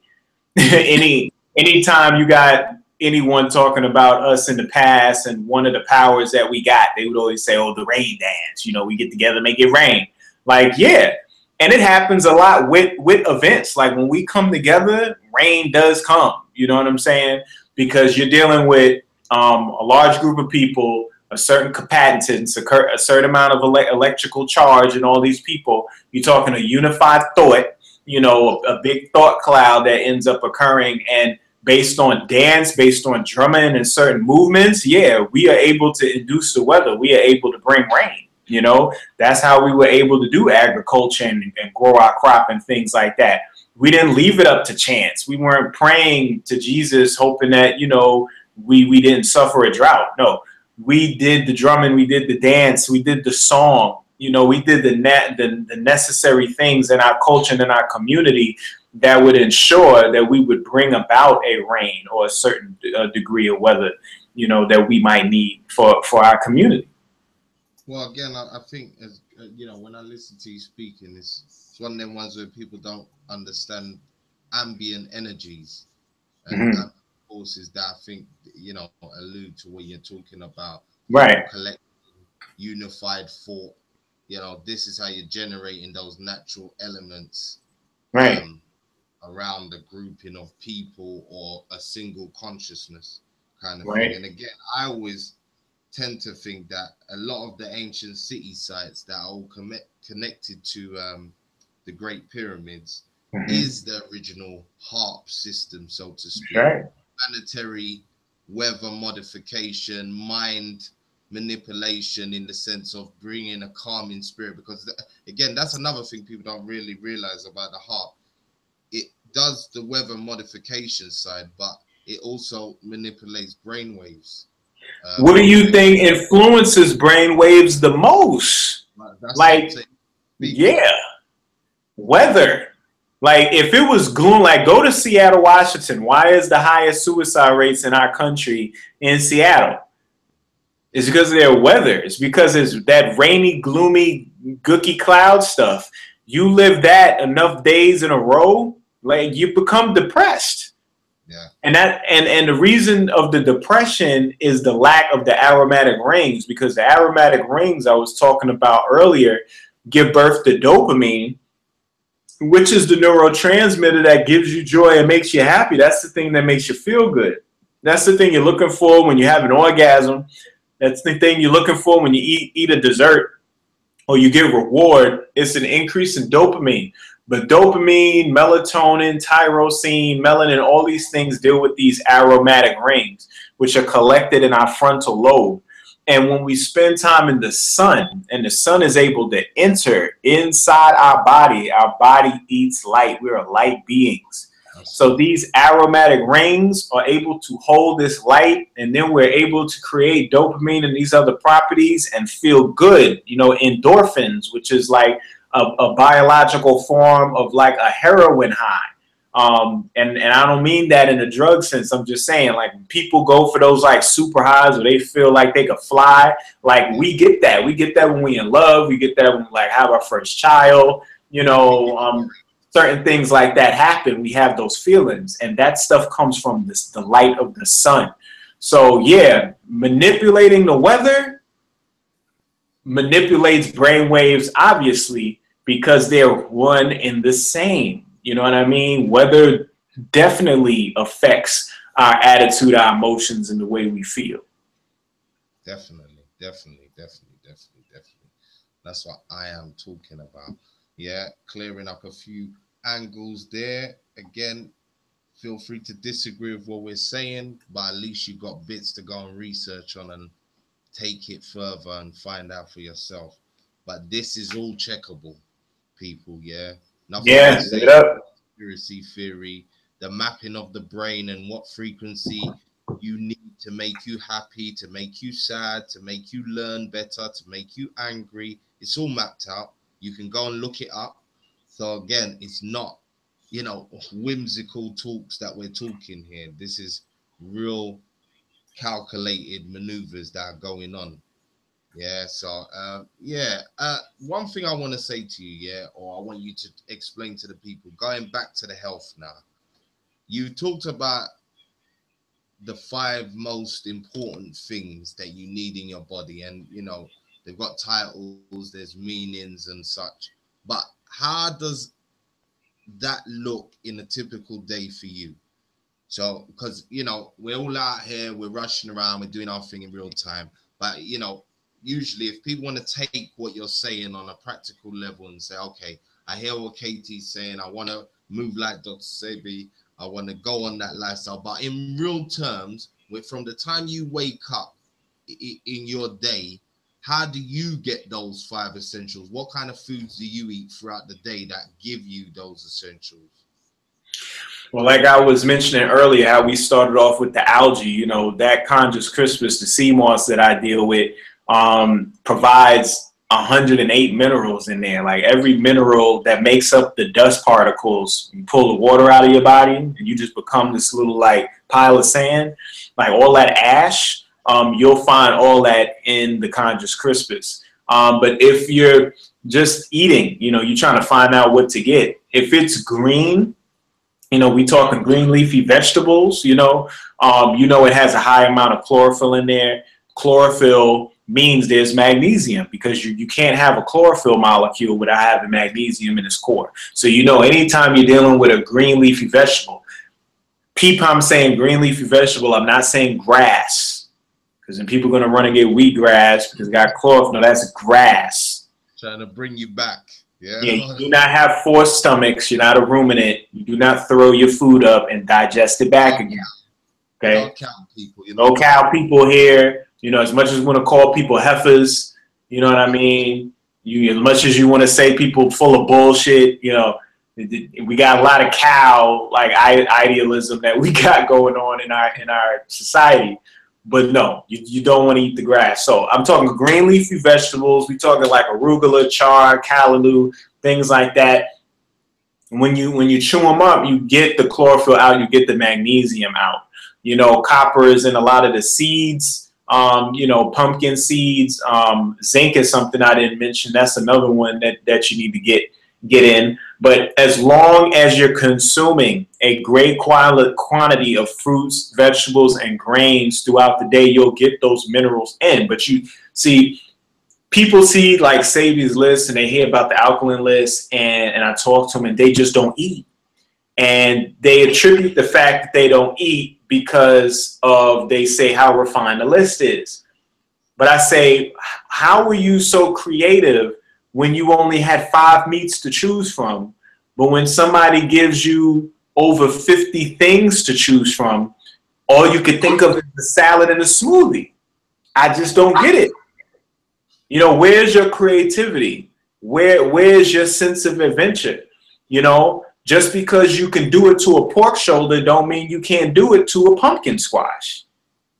anytime you got anyone talking about us in the past and one of the powers that we got, they would always say, oh, the rain dance, you know, we get together, make it rain. Like, yeah. And it happens a lot with events. Like when we come together, rain does come. You know what I'm saying? Because you're dealing with a large group of people, a certain capacitance, a certain amount of electrical charge, and all these people. You're talking a unified thought, you know, a big thought cloud that ends up occurring. And based on dance, based on drumming and certain movements, yeah, we are able to induce the weather. We are able to bring rain. You know, that's how we were able to do agriculture and grow our crop and things like that. We didn't leave it up to chance. We weren't praying to Jesus, hoping that, you know, we didn't suffer a drought. No, we did the drumming, we did the dance, we did the song. You know, we did the necessary things in our culture and in our community that would ensure that we would bring about a rain or a certain degree of weather, you know, that we might need for our community. Well, again, I think, as you know, when I listen to you speaking, it's one of them ones where people don't understand ambient energies and forces that I think, you know, allude to what you're talking about. Right. Collective, unified thought. You know, this is how you're generating those natural elements, right, around a grouping of people or a single consciousness kind of right. thing. And again, I always tend to think that a lot of the ancient city sites that are all connected to the Great Pyramids is the original HARP system, so to speak. Right. Planetary weather modification, mind manipulation, in the sense of bringing a calming spirit, because again, that's another thing people don't really realize about the HARP. It does the weather modification side, but it also manipulates brainwaves. What do you think influences brainwaves the most? Like, yeah, weather. Like, if it was gloom, like, go to Seattle, Washington. Why is the highest suicide rates in our country in Seattle? It's because of their weather. It's because it's that rainy, gloomy, gooky cloud stuff. You live that enough days in a row, like you become depressed. Yeah. And the reason of the depression is the lack of the aromatic rings, because the aromatic rings I was talking about earlier give birth to dopamine, which is the neurotransmitter that gives you joy and makes you happy. That's the thing that makes you feel good. That's the thing you're looking for when you have an orgasm. That's the thing you're looking for when you eat a dessert or you get reward. It's an increase in dopamine. But dopamine, melatonin, tyrosine, melanin, all these things deal with these aromatic rings, which are collected in our frontal lobe. And when we spend time in the sun, and the sun is able to enter inside our body eats light. We're light beings. So these aromatic rings are able to hold this light, and then we're able to create dopamine and these other properties and feel good. You know, endorphins, which is like a biological form of like a heroin high. And I don't mean that in a drug sense. I'm just saying, like, people go for those like super highs where they feel like they could fly. Like, we get that. We get that when we in love. We get that when we like have our first child. You know, certain things like that happen. We have those feelings, and that stuff comes from the light of the sun. So yeah, manipulating the weather manipulates brain waves, obviously, because they're one and the same. You know what I mean? Weather definitely affects our attitude, our emotions, and the way we feel. Definitely. That's what I am talking about. Yeah, clearing up a few angles there. Again, feel free to disagree with what we're saying, but at least you got bits to go and research on and take it further and find out for yourself. But this is all checkable, people. Yeah, nothing. Yeah, look it up. Conspiracy theory, the mapping of the brain and what frequency you need to make you happy, to make you sad, to make you learn better, to make you angry. It's all mapped out. You can go and look it up. So again, it's not, you know, whimsical talks that we're talking here. This is real calculated maneuvers that are going on. Yeah. So one thing I want to say to you, yeah, or I want you to explain to the people, going back to the health now. You talked about the 5 most important things that you need in your body, and you know they've got titles, there's meanings and such, but how does that look in a typical day for you? So because you know we're all out here, we're rushing around, we're doing our thing in real time, but you know, usually if people want to take what you're saying on a practical level and say, okay, I hear what Katie's saying, I want to move like Dr. Sebi, I want to go on that lifestyle. But in real terms, from the time you wake up in your day, how do you get those 5 essentials? What kind of foods do you eat throughout the day that give you those essentials? Well, like I was mentioning earlier, how we started off with the algae, you know, that Chondrus crispus, the sea moss that I deal with, provides 108 minerals in there. Like every mineral that makes up the dust particles, you pull the water out of your body and you just become this little like pile of sand, like all that ash, you'll find all that in the Chondrus crispus. But if you're just eating, you know, you're trying to find out what to get. If it's green, you know, we talking green leafy vegetables, you know, it has a high amount of chlorophyll in there. Chlorophyll means there's magnesium, because you can't have a chlorophyll molecule without having magnesium in its core. So, you know, anytime you're dealing with a green leafy vegetable, I'm saying green leafy vegetable, I'm not saying grass, because then people are going to run and get wheatgrass because it got chlorophyll. No, that's grass. Trying to bring you back. Yeah, you do not have 4 stomachs. You're not a ruminant. You do not throw your food up and digest it back again. Okay? No cow people. You know? No cow people here. You know, as much as we want to call people heifers, you know what I mean? As much as you want to say people full of bullshit, you know, we got a lot of cow like idealism that we got going on in our society. But no, you don't want to eat the grass. So I'm talking green leafy vegetables. We talking like arugula, chard, callaloo, things like that. When you chew them up, you get the chlorophyll out, you get the magnesium out. You know, copper is in a lot of the seeds. You know, pumpkin seeds, zinc is something I didn't mention. That's another one that you need to get in. But as long as you're consuming a great quantity of fruits, vegetables, and grains throughout the day, you'll get those minerals in. But you see, people see like Sebi's list and they hear about the alkaline list, and I talk to them and they just don't eat. And they attribute the fact that they don't eat because of, they say, how refined the list is. But I say, how were you so creative when you only had 5 meats to choose from? But when somebody gives you over 50 things to choose from, all you could think of is the salad and the smoothie. I just don't get it. You know, where's your creativity? Where's your sense of adventure? You know, just because you can do it to a pork shoulder don't mean you can't do it to a pumpkin squash.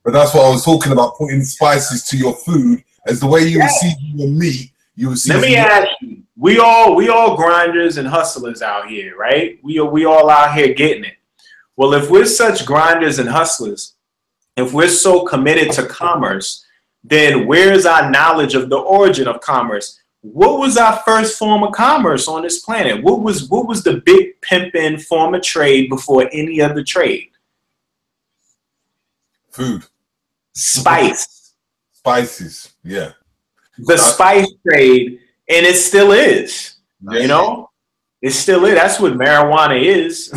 But that's what I was talking about, putting spices to your food as the way you would season your meat. You would season. Let me ask you, we all grinders and hustlers out here, right? We all out here getting it. Well, if we're such grinders and hustlers, if we're so committed to commerce, then where's our knowledge of the origin of commerce? What was our first form of commerce on this planet? What was the big pimping form of trade before any other trade? Food. Spice. Spices, yeah. The spice trade, and it still is. Yeah. You know? It still is. That's what marijuana is.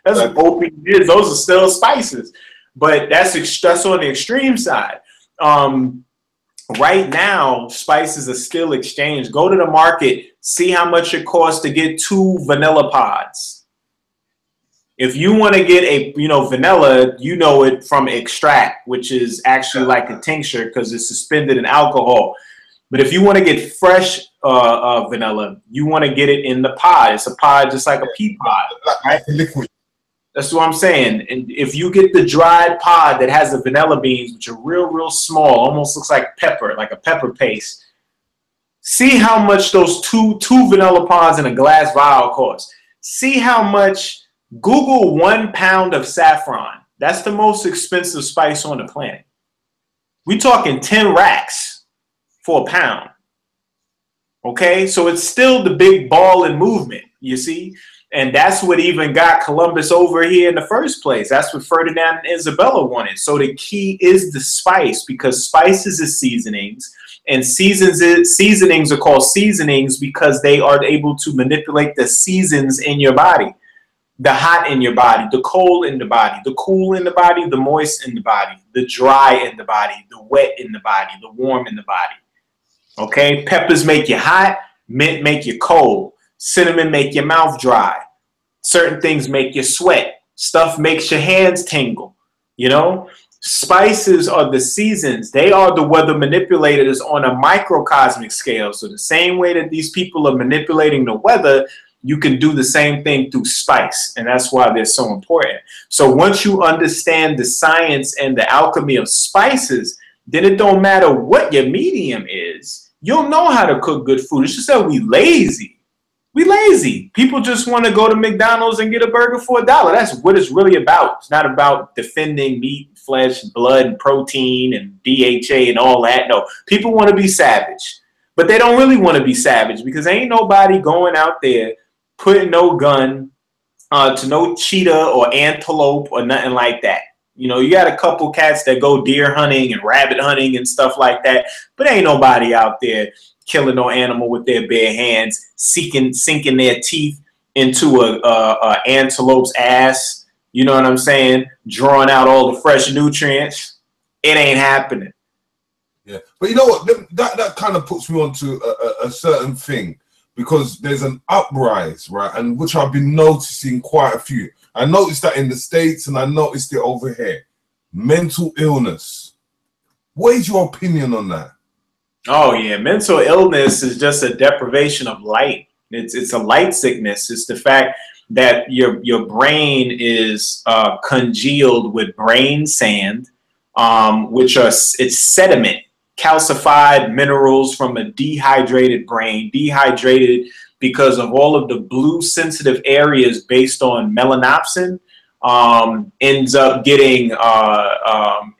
That's what opium is. Those are still spices. But that's on the extreme side. Right now, spices are still exchanged. Go to the market, see how much it costs to get 2 vanilla pods. If you want to get a, vanilla, you know it from extract, which is actually like a tincture because it's suspended in alcohol. But if you want to get fresh vanilla, you want to get it in the pod. It's a pod just like a pea pod, right? Liquid. That's what I'm saying. And if you get the dried pod that has the vanilla beans, which are real, real small, almost looks like pepper, like a pepper paste, see how much those two vanilla pods in a glass vial cost. See how much. Google 1 pound of saffron. That's the most expensive spice on the planet. We talking 10 racks for a pound. Okay, so it's still the big ball and movement, you see? And that's what even got Columbus over here in the first place. That's what Ferdinand and Isabella wanted. So the key is the spice, because spices is seasonings, and seasonings are called seasonings because they are able to manipulate the seasons in your body. The hot in your body, the cold in the body, the cool in the body, the moist in the body, the dry in the body, the wet in the body, the warm in the body. Okay, peppers make you hot, mint make you cold, cinnamon make your mouth dry, certain things make you sweat, stuff makes your hands tingle, you know? Spices are the seasons. They are the weather manipulators on a microcosmic scale. So the same way that these people are manipulating the weather, you can do the same thing through spice, and that's why they're so important. So once you understand the science and the alchemy of spices, then it don't matter what your medium is. You'll know how to cook good food. It's just that we lazy. We lazy. People just want to go to McDonald's and get a burger for $1. That's what it's really about. It's not about defending meat, flesh, blood, and protein, and DHA and all that. No, people want to be savage, but they don't really want to be savage because ain't nobody going out there putting no gun to no cheetah or antelope or nothing like that. You know, you got a couple cats that go deer hunting and rabbit hunting and stuff like that, but ain't nobody out there killing no animal with their bare hands, sinking their teeth into a antelope's ass. You know what I'm saying? Drawing out all the fresh nutrients. It ain't happening. Yeah, but you know what? That kind of puts me onto a certain thing. Because there's an uprise, right, and which I've been noticing quite a few. I noticed that in the States, and I noticed it over here. Mental illness. What is your opinion on that? Oh yeah, mental illness is just a deprivation of light. It's a light sickness. It's the fact that your brain is congealed with brain sand, it's sediment. Calcified minerals from a dehydrated brain, dehydrated because of all of the blue sensitive areas based on melanopsin, ends up getting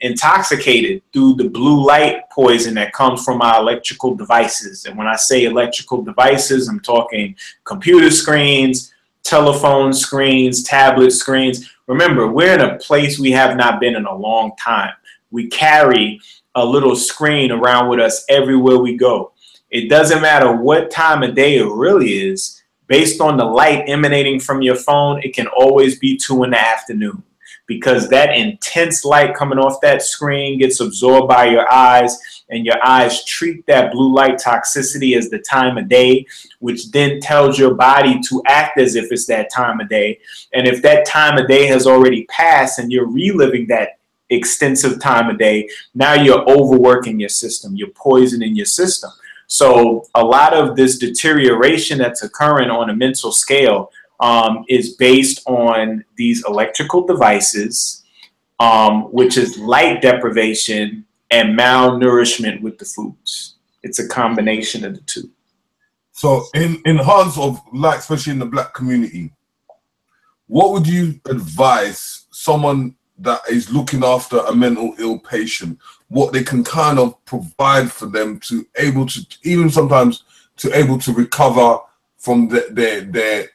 intoxicated through the blue light poison that comes from our electrical devices. And when I say electrical devices, I'm talking computer screens, telephone screens, tablet screens. Remember, we're in a place we have not been in a long time. We carry a little screen around with us everywhere we go. It doesn't matter what time of day it really is. Based on the light emanating from your phone, it can always be 2 in the afternoon, because that intense light coming off that screen gets absorbed by your eyes, and your eyes treat that blue light toxicity as the time of day, which then tells your body to act as if it's that time of day. And if that time of day has already passed and you're reliving that extensive time of day, now you're overworking your system, you're poisoning your system. So a lot of this deterioration that's occurring on a mental scale is based on these electrical devices, which is light deprivation and malnourishment with the foods. It's a combination of the two. So in hands of, like, especially in the black community, what would you advise someone that is looking after a mental ill patient, what they can kind of provide for them to able to, even sometimes to able to recover from their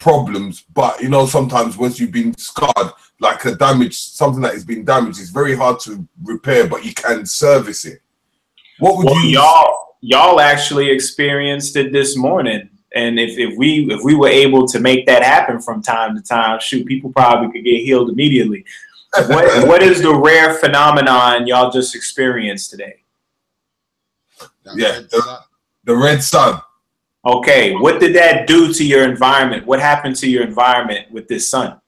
problems? But you know, sometimes once you've been scarred, like a damage, something that has been damaged, it's very hard to repair, but you can service it. What would y'all actually experienced it this morning? And if we were able to make that happen from time to time, shoot, people probably could get healed immediately. What is the rare phenomenon y'all just experienced today? The red sun. Okay, what did that do to your environment? What happened to your environment with this sun?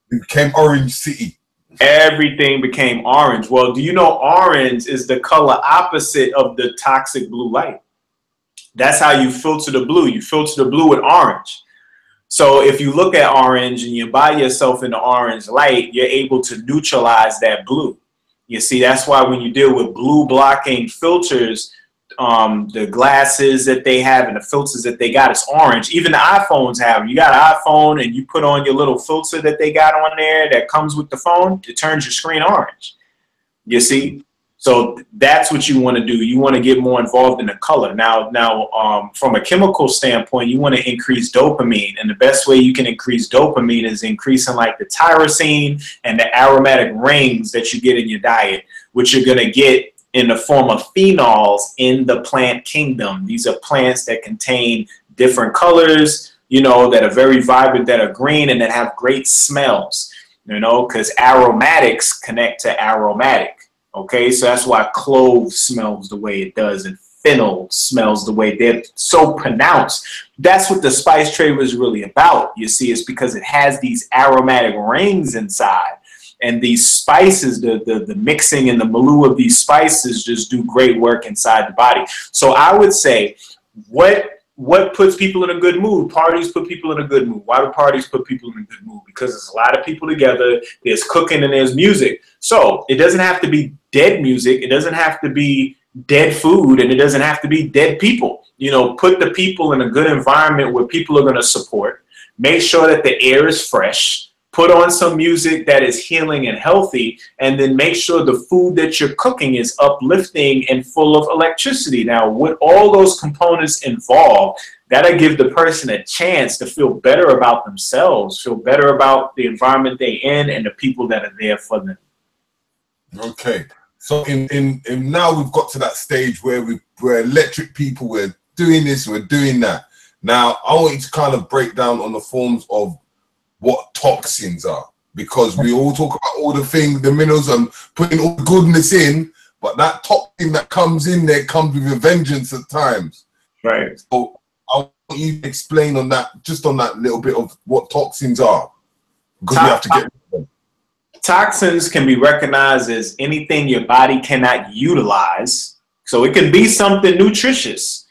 It became Orange City. Everything became orange. Well, do you know orange is the color opposite of the toxic blue light? That's how you filter the blue. You filter the blue with orange. So if you look at orange and you buy yourself in the orange light, you're able to neutralize that blue. You see, that's why when you deal with blue blocking filters, the glasses that they have and the filters that they got is orange. Even the iPhones have them. You got an iPhone and you put on your little filter that they got on there that comes with the phone, it turns your screen orange. You see? So that's what you want to do. You want to get more involved in the color. Now, from a chemical standpoint, you want to increase dopamine. And the best way you can increase dopamine is increasing like the tyrosine and the aromatic rings that you get in your diet, which you're going to get in the form of phenols in the plant kingdom. These are plants that contain different colors, you know, that are very vibrant, that are green, and that have great smells, you know, because aromatics connect to aromatic. Okay, so that's why clove smells the way it does, and fennel smells the way they're so pronounced. That's what the spice trade was really about. You see, it's because it has these aromatic rings inside, and these spices, the mixing and the milieu of these spices just do great work inside the body. So I would say, what puts people in a good mood? Parties put people in a good mood. Why do parties put people in a good mood? Because there's a lot of people together, there's cooking and there's music. So it doesn't have to be dead music, it doesn't have to be dead food, and it doesn't have to be dead people. You know, put the people in a good environment where people are going to support. Make sure that the air is fresh. Put on some music that is healing and healthy, and then make sure the food that you're cooking is uplifting and full of electricity. Now, with all those components involved, that'll give the person a chance to feel better about themselves, feel better about the environment they're in and the people that are there for them. Okay. So in now we've got to that stage where we're electric people, we're doing this, we're doing that. Now, I want you to kind of break down on the forms of what toxins are, because we all talk about all the things, the minerals and putting all the goodness in, but that toxin that comes in there comes with a vengeance at times. Right. So I want you to explain on that, just on that little bit of what toxins are, because we have to get rid of them. Toxins can be recognized as anything your body cannot utilize. So it can be something nutritious,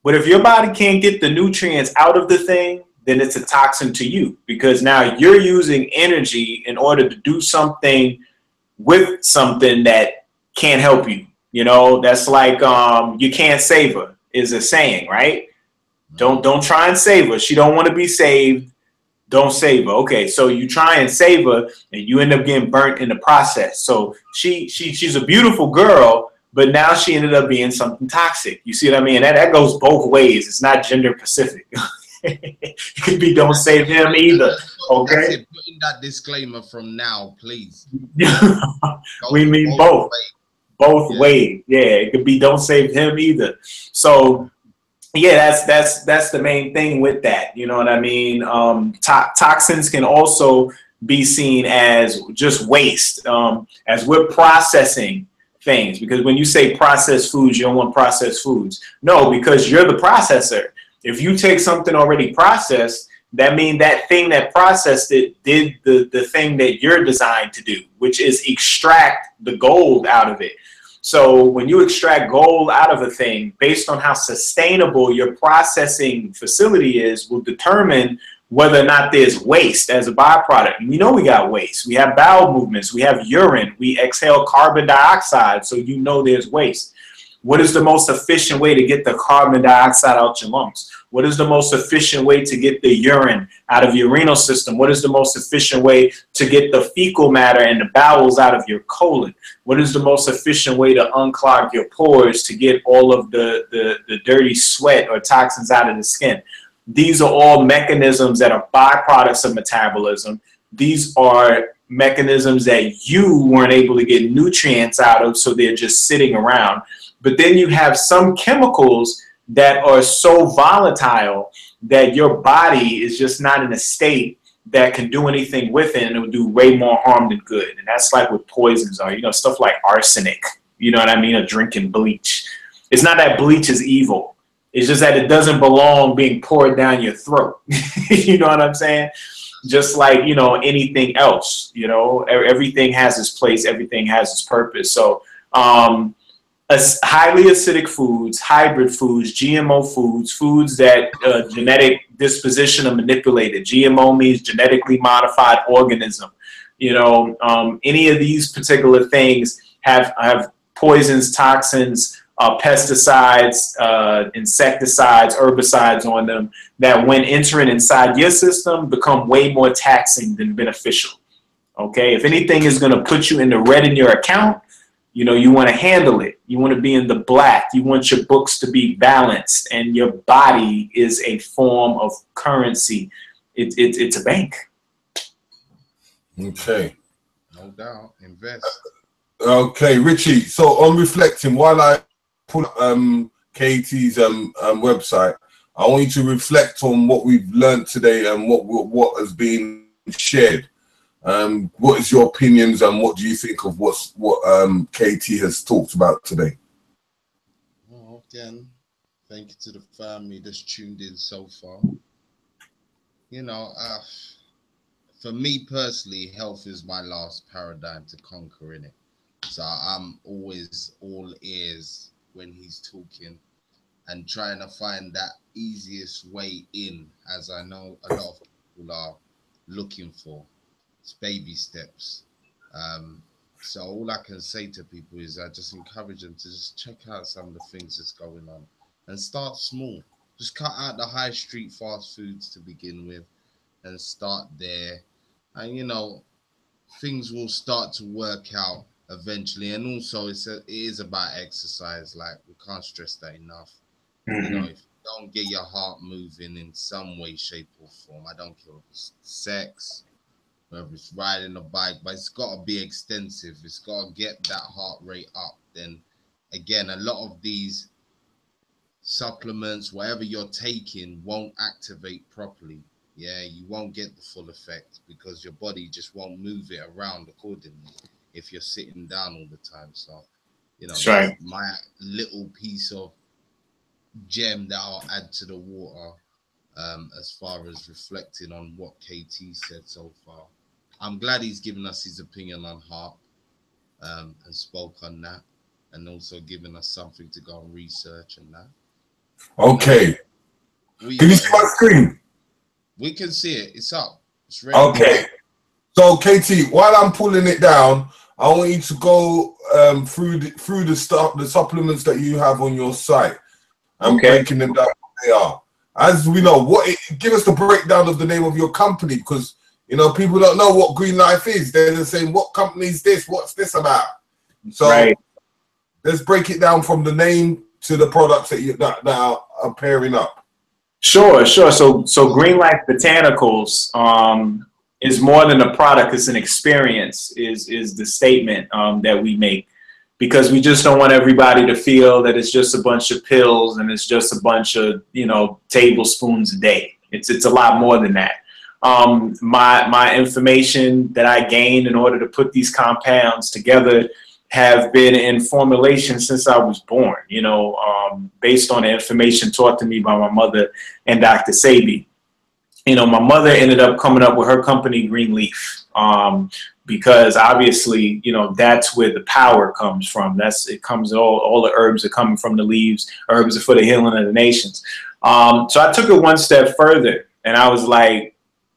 but if your body can't get the nutrients out of the thing, then it's a toxin to you, because now you're using energy in order to do something with something that can't help you. You know, that's like you can't save her is a saying, right? Don't try and save her. She don't want to be saved. Don't save her. Okay, so you try and save her, and you end up getting burnt in the process. So she's a beautiful girl, but now she ended up being something toxic. You see what I mean? That goes both ways. It's not gender specific. It could be don't save him either. Okay. That's it. Put in that disclaimer from now, please. We mean both. Both ways. Yeah, it could be don't save him either. So yeah, that's the main thing with that. You know what I mean? Toxins can also be seen as just waste, as we're processing things. Because when you say processed foods, you don't want processed foods. No, because you're the processor. If you take something already processed, that means that thing that processed it did the thing that you're designed to do, which is extract the gold out of it. So when you extract gold out of a thing, based on how sustainable your processing facility is, will determine whether or not there's waste as a byproduct. And we know we got waste. We have bowel movements. We have urine. We exhale carbon dioxide. So you know there's waste. What is the most efficient way to get the carbon dioxide out your lungs? What is the most efficient way to get the urine out of your renal system? What is the most efficient way to get the fecal matter and the bowels out of your colon? What is the most efficient way to unclog your pores to get all of the dirty sweat or toxins out of the skin? These are all mechanisms that are byproducts of metabolism. These are mechanisms that you weren't able to get nutrients out of, so they're just sitting around. But then you have some chemicals that are so volatile that your body is just not in a state that can do anything with it, and it will do way more harm than good. And that's like what poisons are, you know, stuff like arsenic, you know what I mean, or drinking bleach. It's not that bleach is evil. It's just that it doesn't belong being poured down your throat. You know what I'm saying? Just like, you know, anything else, you know, everything has its place, everything has its purpose. So, highly acidic foods, hybrid foods, GMO foods, foods that genetic disposition are manipulated. GMO means genetically modified organism. You know, any of these particular things have poisons, toxins, pesticides, insecticides, herbicides on them that, when entering inside your system, become way more taxing than beneficial. Okay, if anything is going to put you in the red in your account, you know, you want to handle it. You want to be in the black. You want your books to be balanced, and your body is a form of currency. It's a bank. Okay. No doubt. Invest. Okay, Richie. So on reflecting, while I pull up KT's website, I want you to reflect on what we've learned today and what has been shared. What is your opinions, and what do you think of what KT has talked about today? Well, again, thank you to the family that's tuned in so far. You know, for me personally, health is my last paradigm to conquer, innit? So I'm always all ears when he's talking and trying to find that easiest way in, as I know a lot of people are looking for. It's baby steps. So all I can say to people is I just encourage them to just check out some of the things that's going on and start small. Just cut out the high street fast foods to begin with and start there. And, you know, things will start to work out eventually. And also it is about exercise. Like, we can't stress that enough. You know, if you don't get your heart moving in some way, shape or form, I don't care if it's sex, whether it's riding a bike, but it's got to be extensive. It's got to get that heart rate up. Then again, a lot of these supplements, whatever you're taking, won't activate properly. Yeah, you won't get the full effect because your body just won't move it around accordingly if you're sitting down all the time. So, you know, that's my little piece of gem that I'll add to the water as far as reflecting on what KT said so far. I'm glad he's given us his opinion on heart and spoke on that, and also given us something to go and research and that. Okay. Can you see my screen? We can see it. It's up. It's ready. Okay. So KT, while I'm pulling it down, I want you to go through the supplements that you have on your site. I'm breaking them down what they are. as we know, give us the breakdown of the name of your company, because you know people don't know what Green Life is. They're just saying, what company is this? What's this about? So let's break it down from the name to the products that are pairing up. Sure. So Green Life Botanicals is more than a product; it's an experience. Is the statement that we make, because we just don't want everybody to feel that it's just a bunch of pills and it's just a bunch of, you know, tablespoons a day. It's a lot more than that. My information that I gained in order to put these compounds together have been in formulation since I was born, you know, based on the information taught to me by my mother and DR SEBI. You know, my mother ended up coming up with her company, Green Leaf, because obviously, you know, that's where the power comes from. All the herbs are coming from the leaves. Herbs are for the healing of the nations. So I took it one step further, and I was like,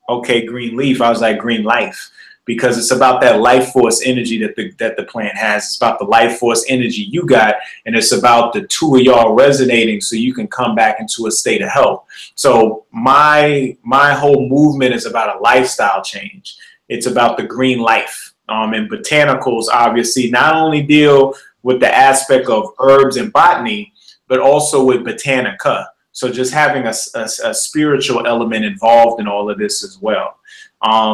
okay, Green Leaf. I was like, Green Life, because it's about that life force energy that the plant has. It's about the life force energy you got, and it's about the two of y'all resonating so you can come back into a state of health. So my whole movement is about a lifestyle change. It's about the green life. And botanicals obviously not only deal with the aspect of herbs and botany, but also with botanica. So just having a spiritual element involved in all of this as well.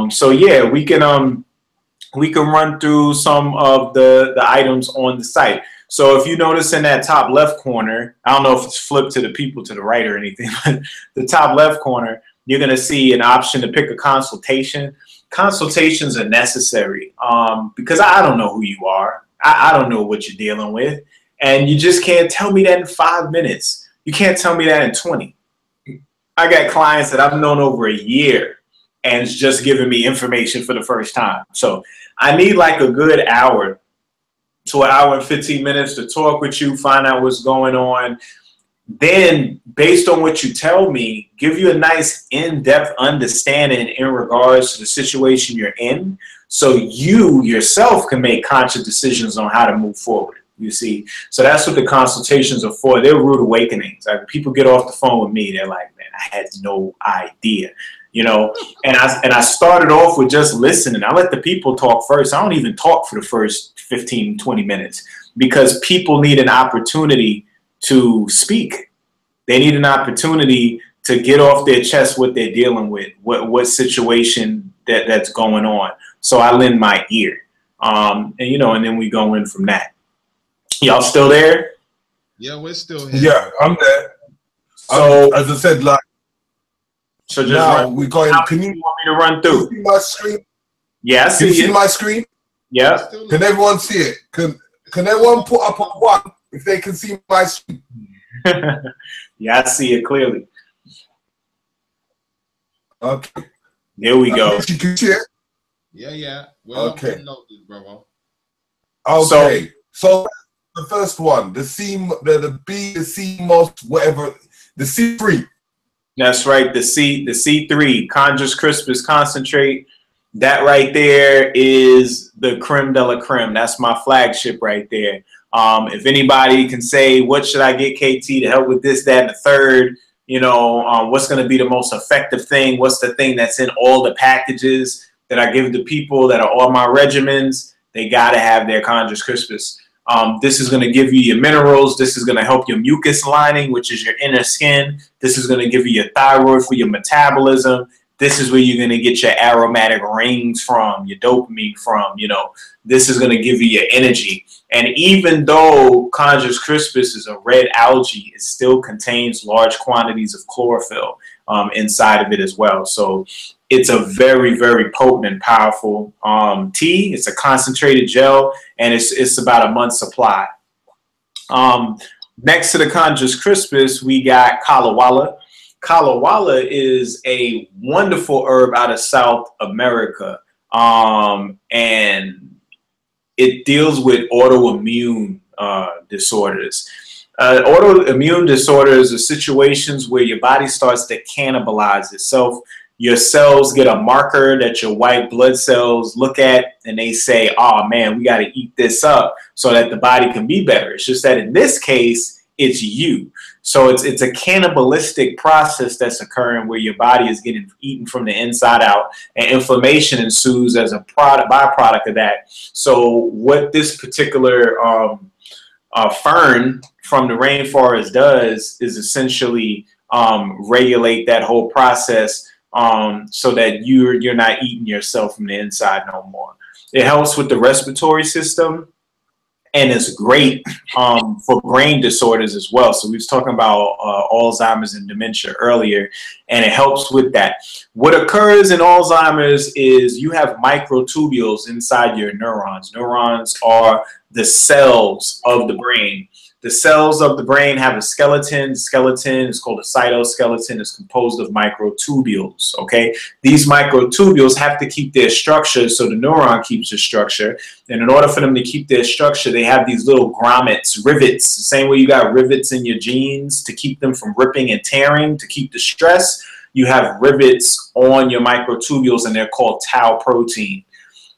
So yeah, we can run through some of the items on the site. So if you notice in that top left corner, I don't know if it's flipped to the people to the right or anything, but the top left corner, you're going to see an option to pick a consultation. Consultations are necessary because I don't know who you are. I don't know what you're dealing with. And you just can't tell me that in 5 minutes. You can't tell me that in 20. I got clients that I've known over a year and it's just giving me information for the first time. So I need like a good hour to an hour and 15 minutes to talk with you, find out what's going on. Then, based on what you tell me, give you a nice in-depth understanding in regards to the situation you're in, so you yourself can make conscious decisions on how to move forward, you see. So that's what the consultations are for. They're rude awakenings. Like, people get off the phone with me, they're like, man, I had no idea, you know. And I started off with just listening. I let the people talk first. I don't even talk for the first 15, 20 minutes because people need an opportunity to speak. They need an opportunity to get off their chest what they're dealing with, what situation that's going on. So I lend my ear, and you know, and then we go in from that. Y'all still there? Yeah, we're still here. Yeah, I'm there. So as I said, like, so just now we going. Can you want me to run through? See my screen? Yeah, I Can you see see it. my screen? Yeah. Can everyone see it? Can everyone put up a 1 if they can see my screen? Yeah, I see it clearly. Okay. There we go. You can see it? Yeah. Well, okay. Noted, brother. Okay. So the first one, the C most whatever, the C3. That's right. The C3, Conjus Crispus concentrate. That right there is the creme de la creme. That's my flagship right there. If anybody can say, what should I get, KT, to help with this, that, and the third, you know, what's going to be the most effective thing? What's the thing that's in all the packages that I give to people that are on my regimens? They got to have their Conjus Crispus. This is going to give you your minerals. This is going to help your mucus lining, which is your inner skin. This is going to give you your thyroid for your metabolism. This is where you're going to get your aromatic rings from, your dopamine from, you know. This is going to give you your energy. And even though Conjus Crispus is a red algae, it still contains large quantities of chlorophyll inside of it as well. So it's a very, very potent and powerful tea. It's a concentrated gel, and it's about a month's supply. Next to the Conjus Crispus, we got Kalawala. Kalawala is a wonderful herb out of South America, and it deals with autoimmune disorders. Autoimmune disorders are situations where your body starts to cannibalize itself. Your cells get a marker that your white blood cells look at, and they say, oh man, we got to eat this up so that the body can be better. It's just that in this case, it's you. So it's a cannibalistic process that's occurring where your body is getting eaten from the inside out, and inflammation ensues as a byproduct of that. So what this particular fern from the rainforest does is essentially regulate that whole process, so that you're not eating yourself from the inside no more. It helps with the respiratory system, and it's great for brain disorders as well. So we was talking about Alzheimer's and dementia earlier, and it helps with that. What occurs in Alzheimer's is you have microtubules inside your neurons. Neurons are the cells of the brain. The cells of the brain have a skeleton. Skeleton is called a cytoskeleton. It's composed of microtubules, okay? These microtubules have to keep their structure, so the neuron keeps its structure. And in order for them to keep their structure, they have these little grommets, rivets, the same way you got rivets in your jeans to keep them from ripping and tearing, to keep the stress. You have rivets on your microtubules, and they're called tau protein.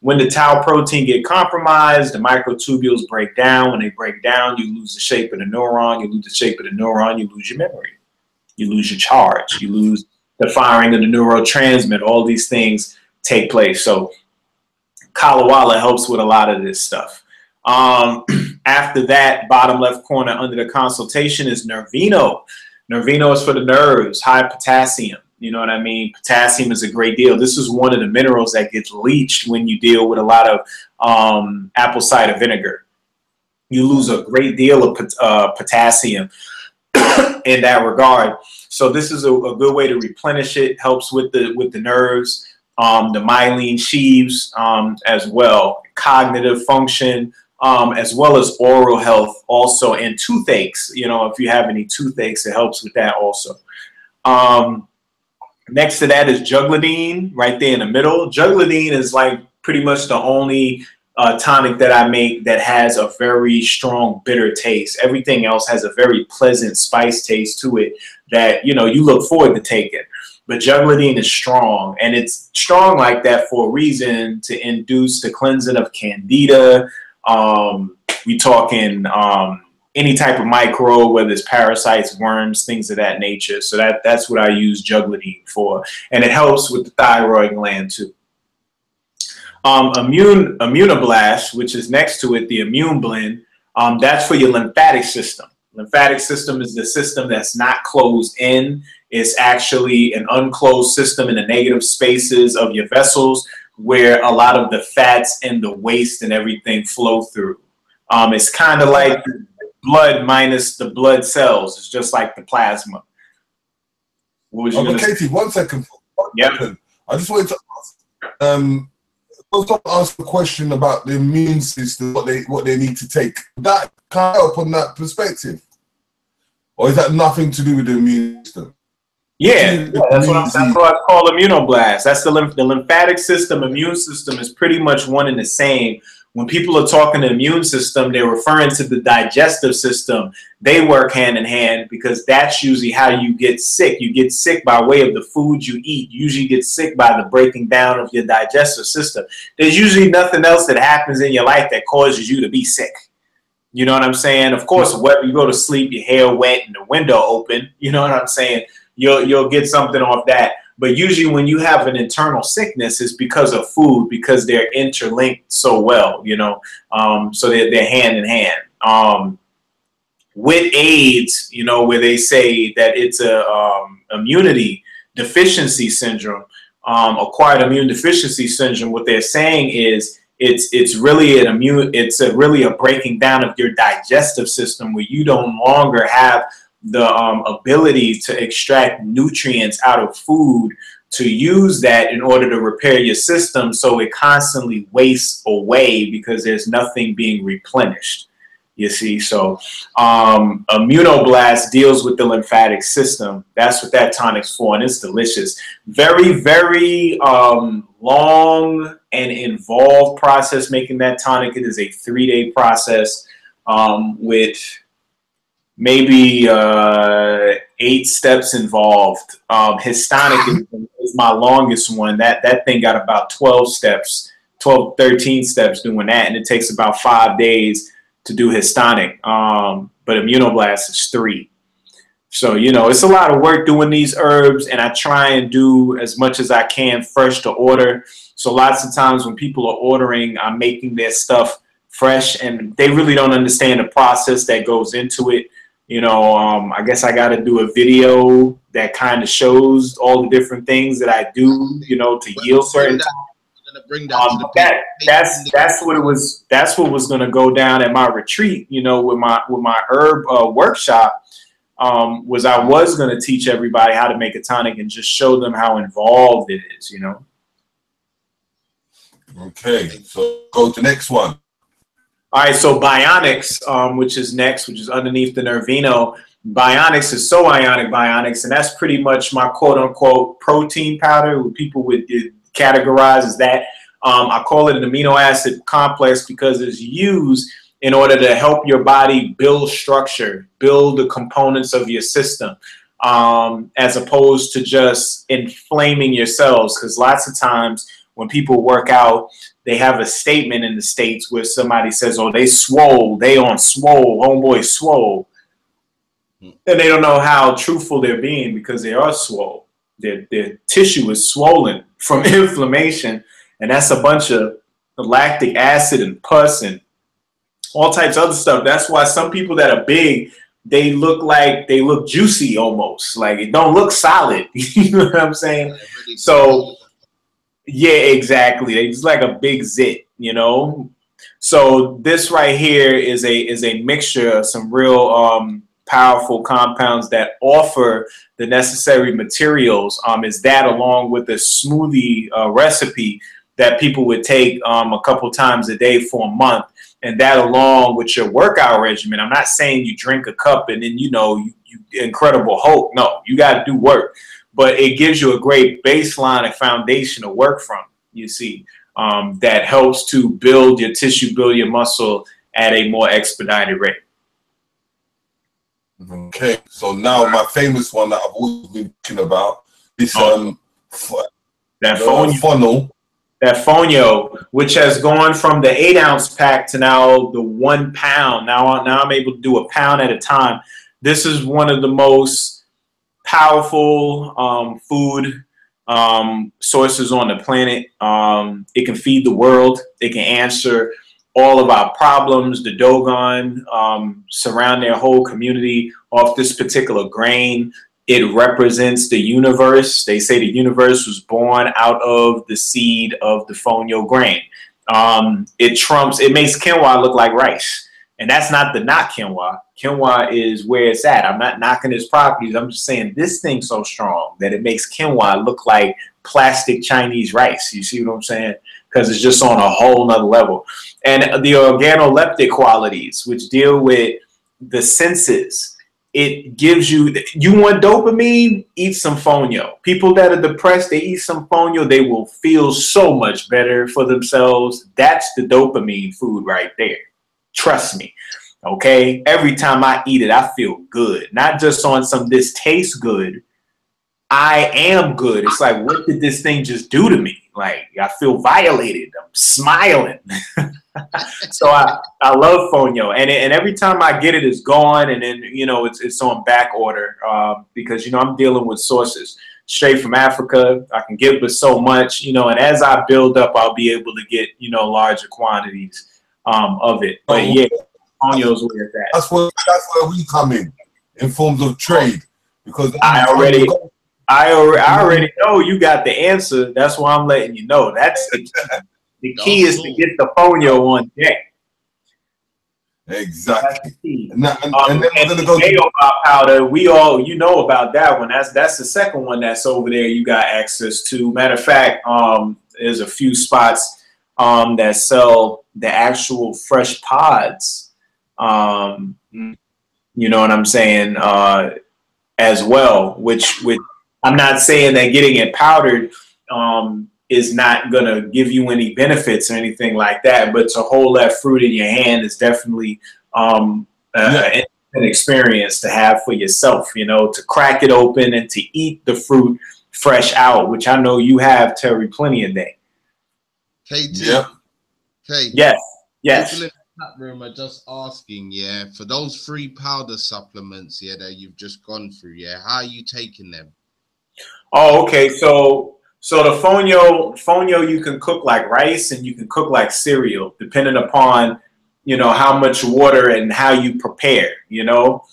When the tau protein get compromised, the microtubules break down. When they break down, you lose the shape of the neuron. You lose the shape of the neuron, you lose your memory. You lose your charge. You lose the firing of the neurotransmitter. All these things take place. So Kalawala helps with a lot of this stuff. After that, bottom left corner under the consultation is Nervino. Nervino is for the nerves, high potassium. You know what I mean? Potassium is a great deal. This is one of the minerals that gets leached when you deal with a lot of apple cider vinegar. You lose a great deal of potassium in that regard. So this is a good way to replenish it. Helps with the nerves, the myelin sheaths as well, cognitive function, as well as oral health also, and toothaches. You know, if you have any toothaches, it helps with that also. Next to that is Jugladine, right there in the middle. Jugladine is like pretty much the only tonic that I make that has a very strong bitter taste. Everything else has a very pleasant spice taste to it that, you know, you look forward to taking. But Jugladine is strong, and it's strong like that for a reason, to induce the cleansing of candida. We talking any type of microbe, whether it's parasites, worms, things of that nature. So that's what I use Jugladine for. And it helps with the thyroid gland too. Immunoblast, which is next to it, the immune blend, that's for your lymphatic system. Lymphatic system is the system that's not closed in. It's actually an unclosed system in the negative spaces of your vessels where a lot of the fats and the waste and everything flow through. It's kind of like blood minus the blood cells. It's just like the plasma. What was you gonna say? Katie, 1 second. Yeah. I just wanted to ask a question about the immune system, what they need to take. That can help on that perspective, or is that nothing to do with the immune system? Yeah, that's what I call immunoblast. That's the lymphatic system. Immune system is pretty much one and the same. When people are talking to immune system, they're referring to the digestive system. They work hand in hand because that's usually how you get sick. You get sick by way of the food you eat. You usually get sick by the breaking down of your digestive system. There's usually nothing else that happens in your life that causes you to be sick. You know what I'm saying? Of course, whether you go to sleep, your hair wet and the window open, you know what I'm saying? You'll get something off that. But usually when you have an internal sickness, it's because of food, because they're interlinked so well, you know, so they're hand in hand. With AIDS, you know, where they say that it's a immunity deficiency syndrome, acquired immune deficiency syndrome, what they're saying is it's really really a breaking down of your digestive system where you no longer have the ability to extract nutrients out of food to use that in order to repair your system, so it constantly wastes away because there's nothing being replenished, you see. So Immunoblast deals with the lymphatic system. That's what that tonic's for, and it's delicious. Very, very long and involved process making that tonic. It is a 3-day process with maybe 8 steps involved. Histonic is my longest one. That thing got about 12 steps, 13 steps doing that, and it takes about 5 days to do his tonic, but immunoblast is 3. So, you know, it's a lot of work doing these herbs, and I try and do as much as I can fresh to order. So lots of times when people are ordering, I'm making their stuff fresh, and they really don't understand the process that goes into it. You know, I guess I got to do a video that kind of shows all the different things that I do, you know, to yield certain. That's what it was. That's what was going to go down at my retreat. You know, with my herb workshop. Was I was going to teach everybody how to make a tonic and just show them how involved it is, you know. Okay, so go to the next one. All right, so Bionics, which is next, which is underneath the Nervino. Bionics is so ionic Bionics, and that's pretty much my quote-unquote protein powder, what people would categorize as that. I call it an amino acid complex because it's used in order to help your body build structure, build the components of your system, as opposed to just inflaming your cells. Because lots of times when people work out, they have a statement in the States where somebody says, oh, they swole, they on swole, homeboy swole. And they don't know how truthful they're being because they are swole. Their tissue is swollen from inflammation, and that's a bunch of lactic acid and pus and all types of other stuff. That's why some people that are big, they look juicy almost. Like it don't look solid. You know what I'm saying? So yeah, exactly. It's like a big zit, you know? So this right here is a mixture of some real powerful compounds that offer the necessary materials. Is that along with a smoothie recipe that people would take a couple times a day for a month. And that along with your workout regimen. I'm not saying you drink a cup and then, you know, you Incredible Hulk. No, you got to do work. But it gives you a great baseline and foundation to work from, you see, that helps to build your tissue, build your muscle at a more expedited rate. Okay, so now my famous one that I've always been talking about is that funnel. That Fonio, which has gone from the 8-ounce pack to now the 1 pound. Now I'm able to do a pound at a time. This is one of the most powerful food sources on the planet. It can feed the world. It can answer all of our problems. The Dogon surround their whole community off this particular grain. It represents the universe. They say the universe was born out of the seed of the fonio grain. It makes quinoa look like rice. And that's not quinoa. Quinoa is where it's at. I'm not knocking its properties. I'm just saying this thing's so strong that it makes quinoa look like plastic Chinese rice. You see what I'm saying? Because it's just on a whole nother level. And the organoleptic qualities, which deal with the senses. It gives you want dopamine, eat some fonio. People that are depressed, they eat some fonio, they will feel so much better for themselves. That's the dopamine food right there. Trust me. Okay. Every time I eat it, I feel good. Not just on some, this tastes good. I am good. It's like, what did this thing just do to me? Like, I feel violated. I'm smiling. So I love fonio, and every time I get it, it's gone, and then, you know, it's on back order because, you know, I'm dealing with sources straight from Africa. I can give but so much, you know, and as I build up, I'll be able to get, you know, larger quantities of it. But yeah, fonio's where it's at. That's where we come in forms of trade, because I already know you got the answer. That's why I'm letting you know. That's the key. The key is to get the fonio on deck. Exactly. And then the powder, we all, you know about that one. That's the second one that's over there you got access to. Matter of fact, there's a few spots that sell the actual fresh pods. You know what I'm saying? As well, which I'm not saying that getting it powdered is not going to give you any benefits or anything like that, but to hold that fruit in your hand is definitely an experience to have for yourself, you know, to crack it open and to eat the fruit fresh out, which I know you have, Terry, plenty of day. KT. Yep. K. Yes. chat room are just asking, yeah, for those free powder supplements, yeah, that you've just gone through, yeah, how are you taking them? Oh, okay. So the fonio you can cook like rice and you can cook like cereal, depending upon, you know, how much water and how you prepare. You know,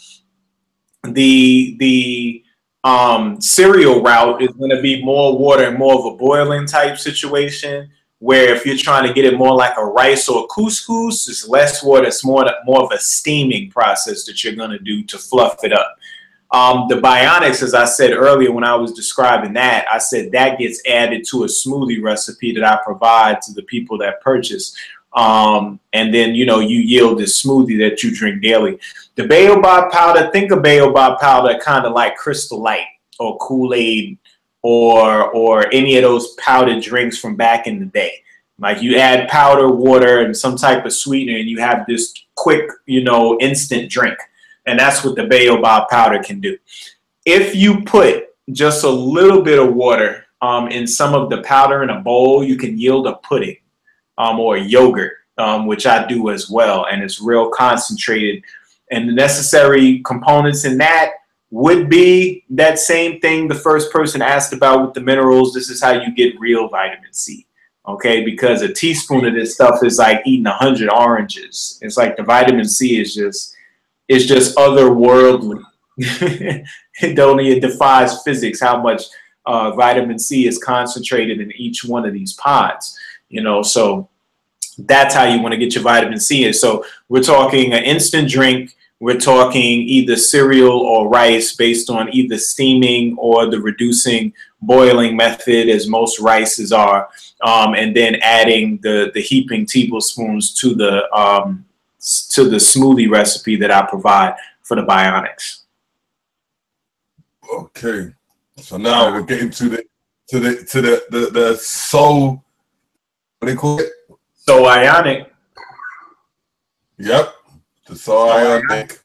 the cereal route is going to be more water and more of a boiling type situation. Where if you're trying to get it more like a rice or a couscous, it's less water. It's more of a steaming process that you're going to do to fluff it up. The bionics, as I said earlier when I was describing that, I said that gets added to a smoothie recipe that I provide to the people that purchase. And then, you know, you yield this smoothie that you drink daily. The baobab powder, think of baobab powder kind of like Crystal Light or Kool-Aid or any of those powdered drinks from back in the day. Like you add powder, water, and some type of sweetener, and you have this quick, you know, instant drink. And that's what the baobab powder can do. If you put just a little bit of water in some of the powder in a bowl, you can yield a pudding or a yogurt, which I do as well. And it's real concentrated. And the necessary components in that would be that same thing the first person asked about with the minerals. This is how you get real vitamin C. Okay, because a teaspoon of this stuff is like eating 100 oranges. It's like the vitamin C is just otherworldly. It defies physics how much vitamin C is concentrated in each one of these pods. You know, so that's how you want to get your vitamin C in. So we're talking an instant drink. We're talking either cereal or rice based on either steaming or the reducing boiling method, as most rices are, and then adding the heaping tablespoons to the smoothie recipe that I provide for the bionics. Okay, so now we're getting to the soul. What do they call it? So ionic. Yep, the soul ionic.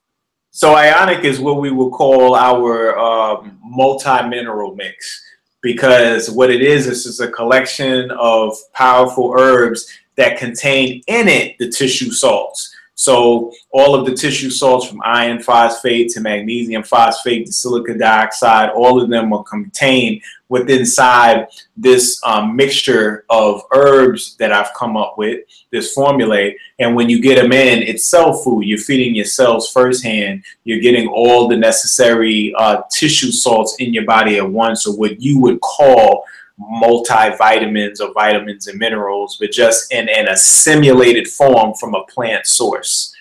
So ionic is what we would call our multi-mineral mix, because what it is a collection of powerful herbs that contain in it the tissue salts. So all of the tissue salts, from iron phosphate to magnesium phosphate to silicon dioxide, all of them are contained within this mixture of herbs that I've come up with, this formula. And when you get them in, it's cell food. You're feeding your cells firsthand. You're getting all the necessary tissue salts in your body at once, or what you would call multivitamins or vitamins and minerals, but just in a simulated form from a plant source.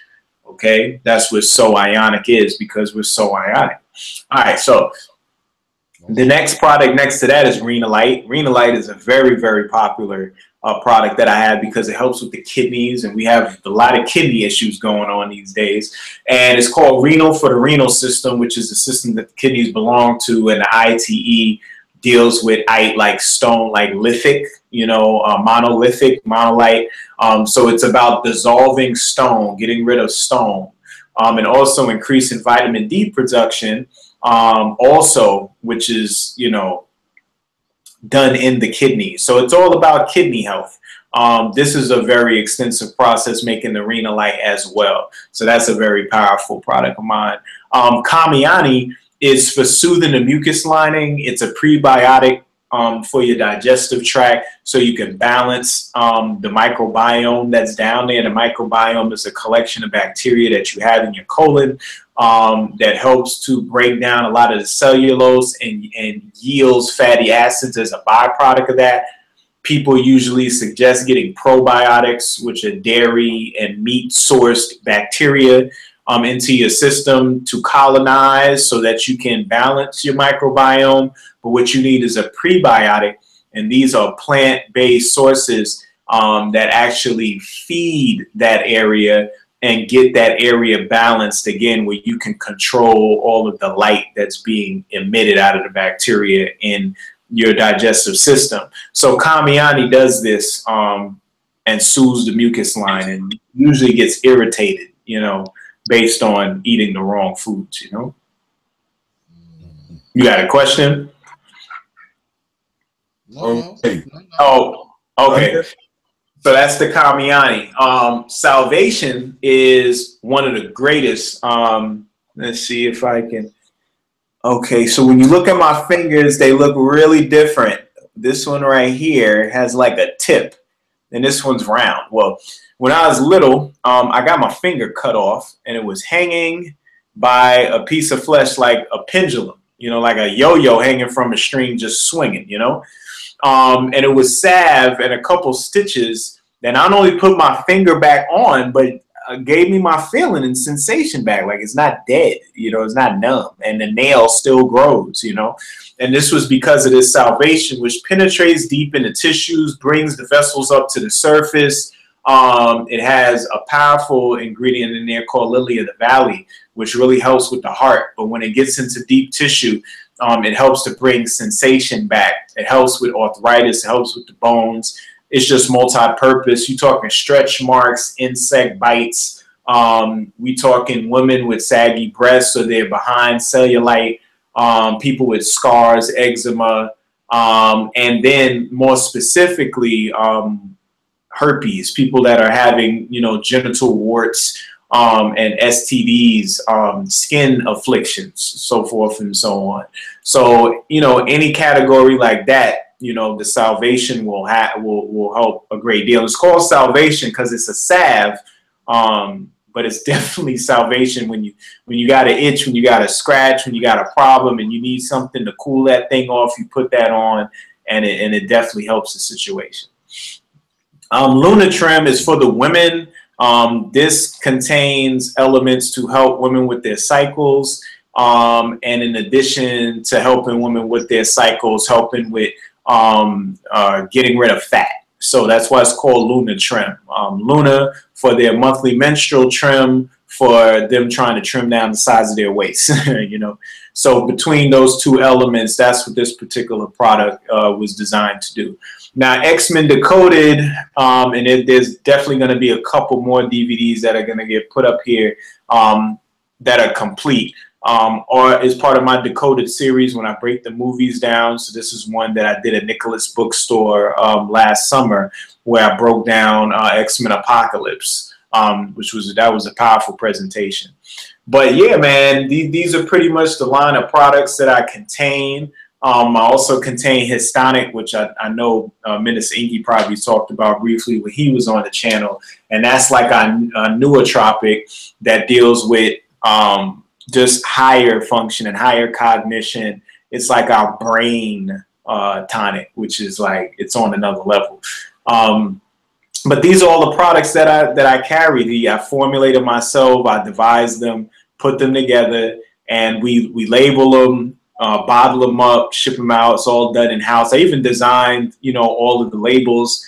Okay, that's what So Ionic is, because we're so ionic. All right, so the next product next to that is Renalite. Renalite is a very, very popular product that I have because it helps with the kidneys, and we have a lot of kidney issues going on these days. And it's called Renal for the renal system, which is the system that the kidneys belong to, and the ITE deals with like stone, like lithic, you know, monolithic, monolite. So it's about dissolving stone, getting rid of stone, and also increasing vitamin D production, also, which is, you know, done in the kidneys. So it's all about kidney health. This is a very extensive process making the Renalite as well. So that's a very powerful product of mine. Kamiani is for soothing the mucus lining. It's a prebiotic for your digestive tract, so you can balance the microbiome that's down there. The microbiome is a collection of bacteria that you have in your colon that helps to break down a lot of the cellulose and yields fatty acids as a byproduct of that. People usually suggest getting probiotics, which are dairy and meat sourced bacteria, into your system to colonize so that you can balance your microbiome. But what you need is a prebiotic, and these are plant-based sources that actually feed that area and get that area balanced again, where you can control all of the light that's being emitted out of the bacteria in your digestive system. So Kamiani does this and soothes the mucus line, and usually gets irritated, you know, based on eating the wrong foods, you know. You got a question? No. Oh, okay. So that's the Kamiani. Salvation is one of the greatest. Let's see if I can. Okay, so when you look at my fingers, they look really different. This one right here has like a tip, and this one's round. Well, when I was little, I got my finger cut off, and it was hanging by a piece of flesh like a pendulum, you know, like a yo-yo hanging from a string just swinging, you know. And it was salve and a couple stitches that not only put my finger back on, but gave me my feeling and sensation back. Like it's not dead, you know, it's not numb, and the nail still grows, you know. And this was because of this salvation, which penetrates deep into tissues, brings the vessels up to the surface. It has a powerful ingredient in there called lily of the valley, which really helps with the heart. But when it gets into deep tissue, it helps to bring sensation back. It helps with arthritis. It helps with the bones. It's just multi-purpose. You're talking stretch marks, insect bites. We talking women with saggy breasts, so they're behind cellulite. People with scars, eczema, and then more specifically, herpes. People that are having, you know, genital warts, and STDs, skin afflictions, so forth and so on. So, you know, any category like that, you know, the salvation will help a great deal. It's called salvation because it's a salve, but it's definitely salvation when you got an itch, when you got a scratch, when you got a problem, and you need something to cool that thing off. You put that on, and it definitely helps the situation. Luna Trim is for the women. This contains elements to help women with their cycles, and in addition to helping women with their cycles, helping with getting rid of fat. So that's why it's called Luna Trim. Luna for their monthly menstrual trim, for them trying to trim down the size of their waist, you know. So between those two elements, that's what this particular product was designed to do. Now, X-Men Decoded, and there's definitely going to be a couple more DVDs that are going to get put up here that are complete, or is part of my Decoded series when I break the movies down. So this is one that I did at Nicholas Bookstore last summer, where I broke down X-Men Apocalypse, that was a powerful presentation. But yeah, man, these are pretty much the line of products that I contain. I also contain Histonic, which I know Minister Enqui probably talked about briefly when he was on the channel. And that's like a nootropic that deals with just higher function and higher cognition. It's like our brain tonic, which is like, it's on another level. But these are all the products that I carry. I formulated myself, I devised them, put them together, and we label them, bottle them up, ship them out. It's all done in-house. I even designed, you know, all of the labels,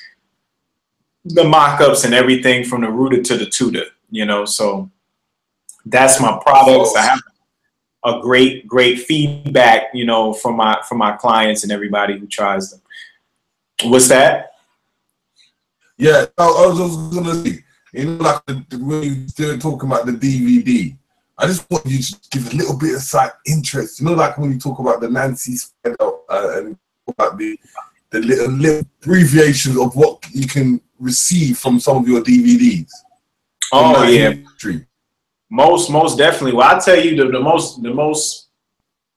the mock-ups and everything from the rooter to the tutor, you know. So that's my products. I have a great feedback, you know, from my clients and everybody who tries them. What's that? Yeah, I was just gonna say, you know, like when you're talking about the DVD, I just want you to give a little bit of side interest. You know, like when you talk about the Nancy spread out and about the little abbreviations of what you can receive from some of your DVDs. Oh yeah, most definitely. Well, I'll tell you the most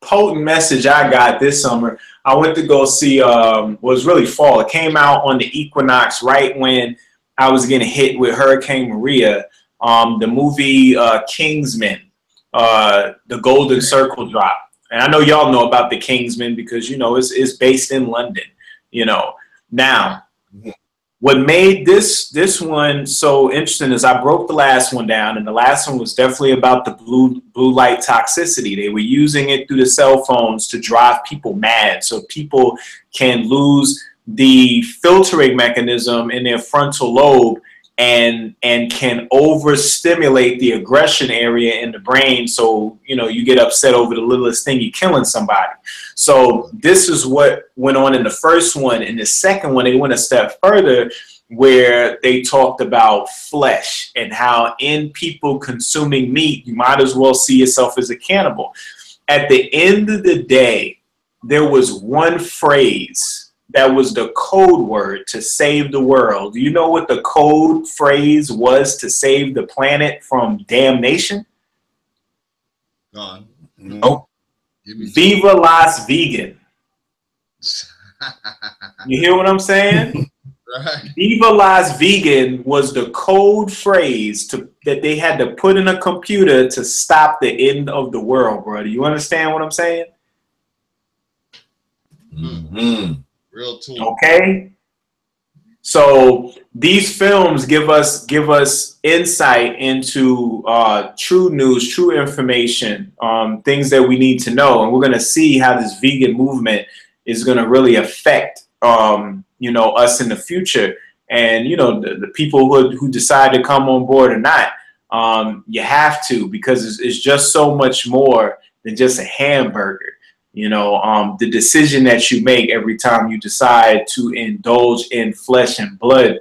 potent message I got this summer. I went to go see was really fall. It came out on the equinox right when I was getting hit with Hurricane Maria. The movie Kingsman, the Golden Circle drop. And I know y'all know about the Kingsman because, you know, it's based in London, you know. Now, what made this one so interesting is I broke the last one down, and the last one was definitely about the blue light toxicity. They were using it through the cell phones to drive people mad, so people can lose the filtering mechanism in their frontal lobe and can overstimulate the aggression area in the brain. So, you know, you get upset over the littlest thing, you're killing somebody. So this is what went on in the first one. In the second one, they went a step further where they talked about flesh and how in people consuming meat, you might as well see yourself as a cannibal. At the end of the day, there was one phrase that was the code word to save the world. Do you know what the code phrase was to save the planet from damnation? Go on. Nope. Viva Las Vegan. You hear what I'm saying? Right. Viva Las Vegan was the code phrase that they had to put in a computer to stop the end of the world, bro. Do you understand what I'm saying? Mm-hmm. Real talk. Okay. So these films give us insight into true news, true information, things that we need to know, and we're going to see how this vegan movement is going to really affect you know, us in the future, and you know, the people who decide to come on board or not. You have to, because it's just so much more than just a hamburger. You know, the decision that you make every time you decide to indulge in flesh and blood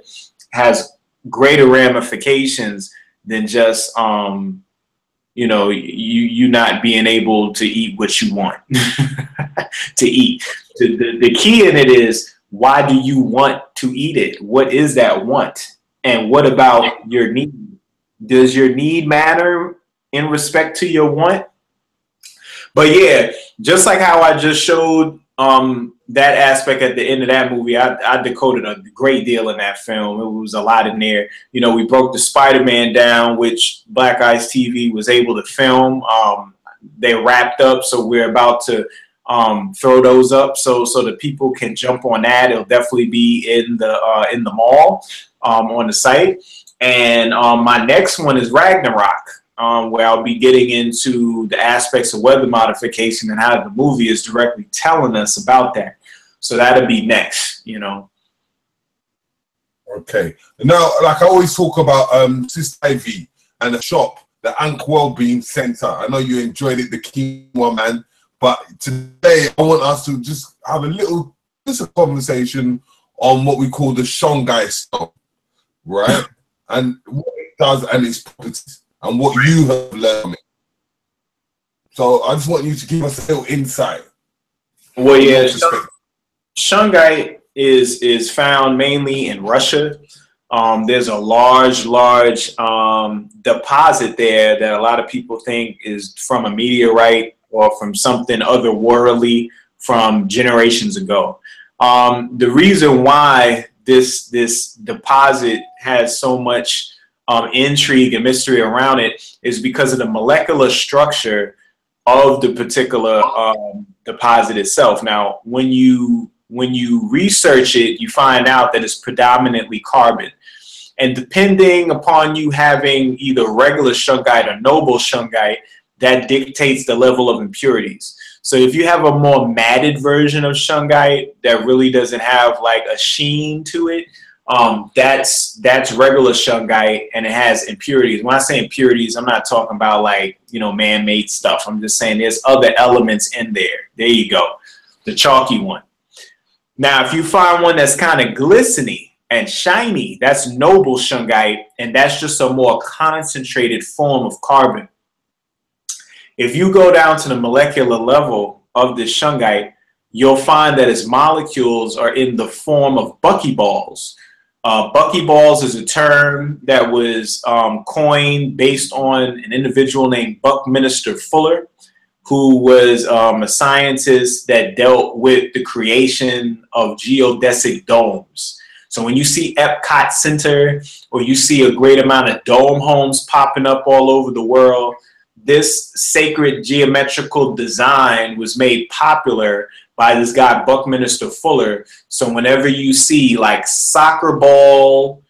has greater ramifications than just, you know, you not being able to eat what you want to eat. The key in it is, why do you want to eat it? What is that want? And what about your need? Does your need matter in respect to your want? But yeah, just like how I just showed that aspect at the end of that movie, I decoded a great deal in that film. It was a lot in there. You know, we broke the Spider-Man down, which Black Eyes TV was able to film. They wrapped up, so we're about to throw those up so the people can jump on that. It'll definitely be in the mall on the site. And my next one is Ragnarok. Where I'll be getting into the aspects of weather modification and how the movie is directly telling us about that. So that'll be next, you know. Okay. Now, like I always talk about Sister Ivy and the shop, the Ankh Wellbeing Center. I know you enjoyed it, the quinoa, man. But today I want us to just have a conversation on what we call the Shungite stone, right? And what it does and its properties, and what you have learned from it. So I just want you to give us a little insight. Well, yeah, Shungite is found mainly in Russia. There's a large deposit there that a lot of people think is from a meteorite or from something otherworldly from generations ago. The reason why this deposit has so much intrigue and mystery around it is because of the molecular structure of the particular deposit itself. Now, when you research it, you find out that it's predominantly carbon. And depending upon you having either regular shungite or noble shungite, that dictates the level of impurities. So if you have a more matted version of shungite that really doesn't have like a sheen to it, that's regular shungite, and it has impurities. When I say impurities, I'm not talking about like, you know, man-made stuff. I'm just saying there's other elements in there. There you go, the chalky one. Now, if you find one that's kind of glistening and shiny, that's noble shungite, and that's just a more concentrated form of carbon. If you go down to the molecular level of this shungite, you'll find that its molecules are in the form of buckyballs. Buckyballs is a term that was coined based on an individual named Buckminster Fuller, who was a scientist that dealt with the creation of geodesic domes. So when you see Epcot Center, or you see a great amount of dome homes popping up all over the world, this sacred geometrical design was made popular by this guy Buckminster Fuller. So whenever you see like soccer ball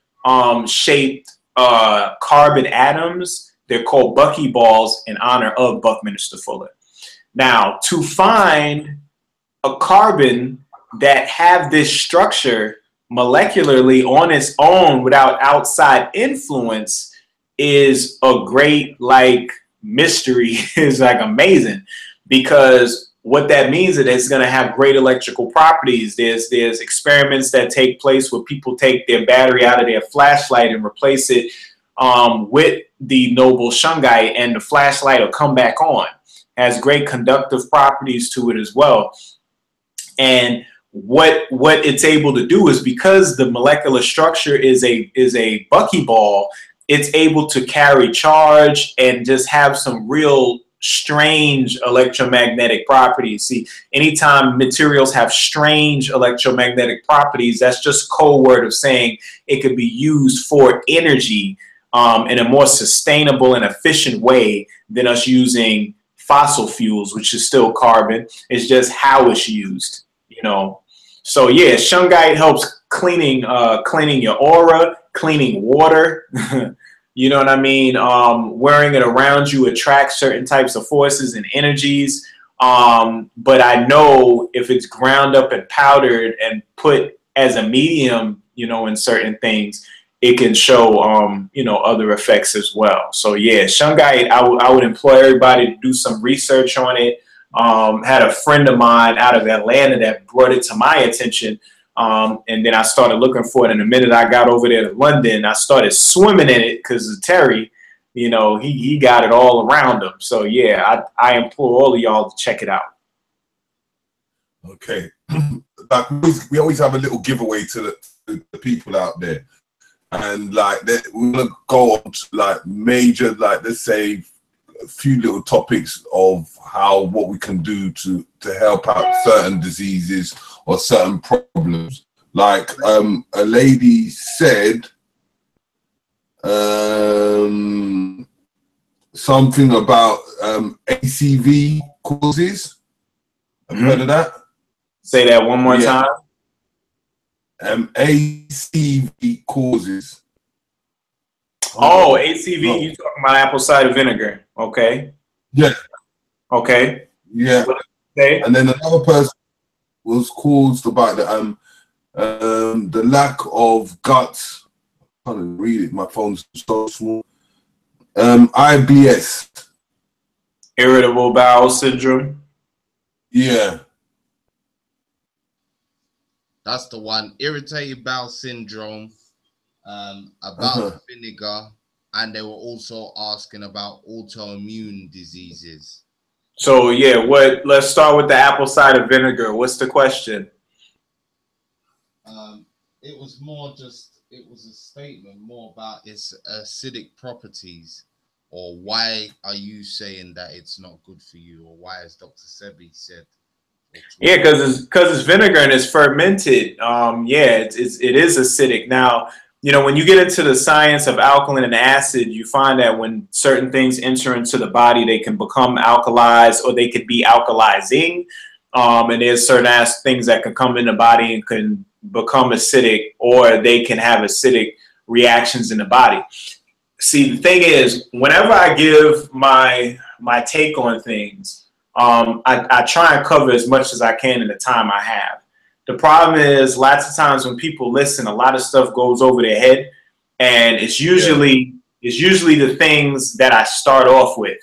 shaped carbon atoms, they're called buckyballs in honor of Buckminster Fuller. Now, to find a carbon that have this structure molecularly on its own without outside influence is a great like mystery. Is like amazing, because what that means is it's going to have great electrical properties. There's experiments that take place where people take their battery out of their flashlight and replace it with the noble shungite, and the flashlight will come back on. Has great conductive properties to it as well. And what it's able to do is, because the molecular structure is a buckyball, it's able to carry charge and just have some real strange electromagnetic properties. See, anytime materials have strange electromagnetic properties, that's just code word of saying it could be used for energy in a more sustainable and efficient way than us using fossil fuels, which is still carbon. It's just how it's used, you know. So yeah, Shungite helps cleaning your aura, cleaning water. You know what I mean? Wearing it around you attracts certain types of forces and energies. But I know if it's ground up and powdered and put as a medium, you know, in certain things, it can show, you know, other effects as well. So yeah, Shungite, I would employ everybody to do some research on it. Had a friend of mine out of Atlanta that brought it to my attention. And then I started looking for it. And the minute I got over there to London, I started swimming in it because Terry, you know, he got it all around him. So yeah, I implore all of y'all to check it out. Okay. Like we always have a little giveaway to the people out there. And like we're gonna go on to like major, like let's say a few little topics of what we can do to help out certain diseases or certain problems. Like a lady said something about ACV causes. Have you heard of that? Say that one more time. ACV causes. Oh, ACV, you talking about apple cider vinegar. Okay. Yeah. Okay. Yeah. Okay. And then another person was caused about the lack of guts. I can't read it. My phone's so small. IBS. Irritable bowel syndrome. Yeah. That's the one. Irritated bowel syndrome, about vinegar, and they were also asking about autoimmune diseases. So yeah, let's start with the apple cider vinegar. What's the question? It was more just, it was a statement more about its acidic properties, or why are you saying that it's not good for you, or why, as Dr. Sebi said. Yeah, because it's vinegar and it's fermented. Yeah, it is acidic. Now, you know, when you get into the science of alkaline and acid, you find that when certain things enter into the body, they can become alkalized, or they could be alkalizing. And there's certain things that can come in the body and can become acidic, or they can have acidic reactions in the body. See, the thing is, whenever I give my take on things, I try and cover as much as I can in the time I have. The problem is, lots of times when people listen, a lot of stuff goes over their head, and it's usually the things that I start off with.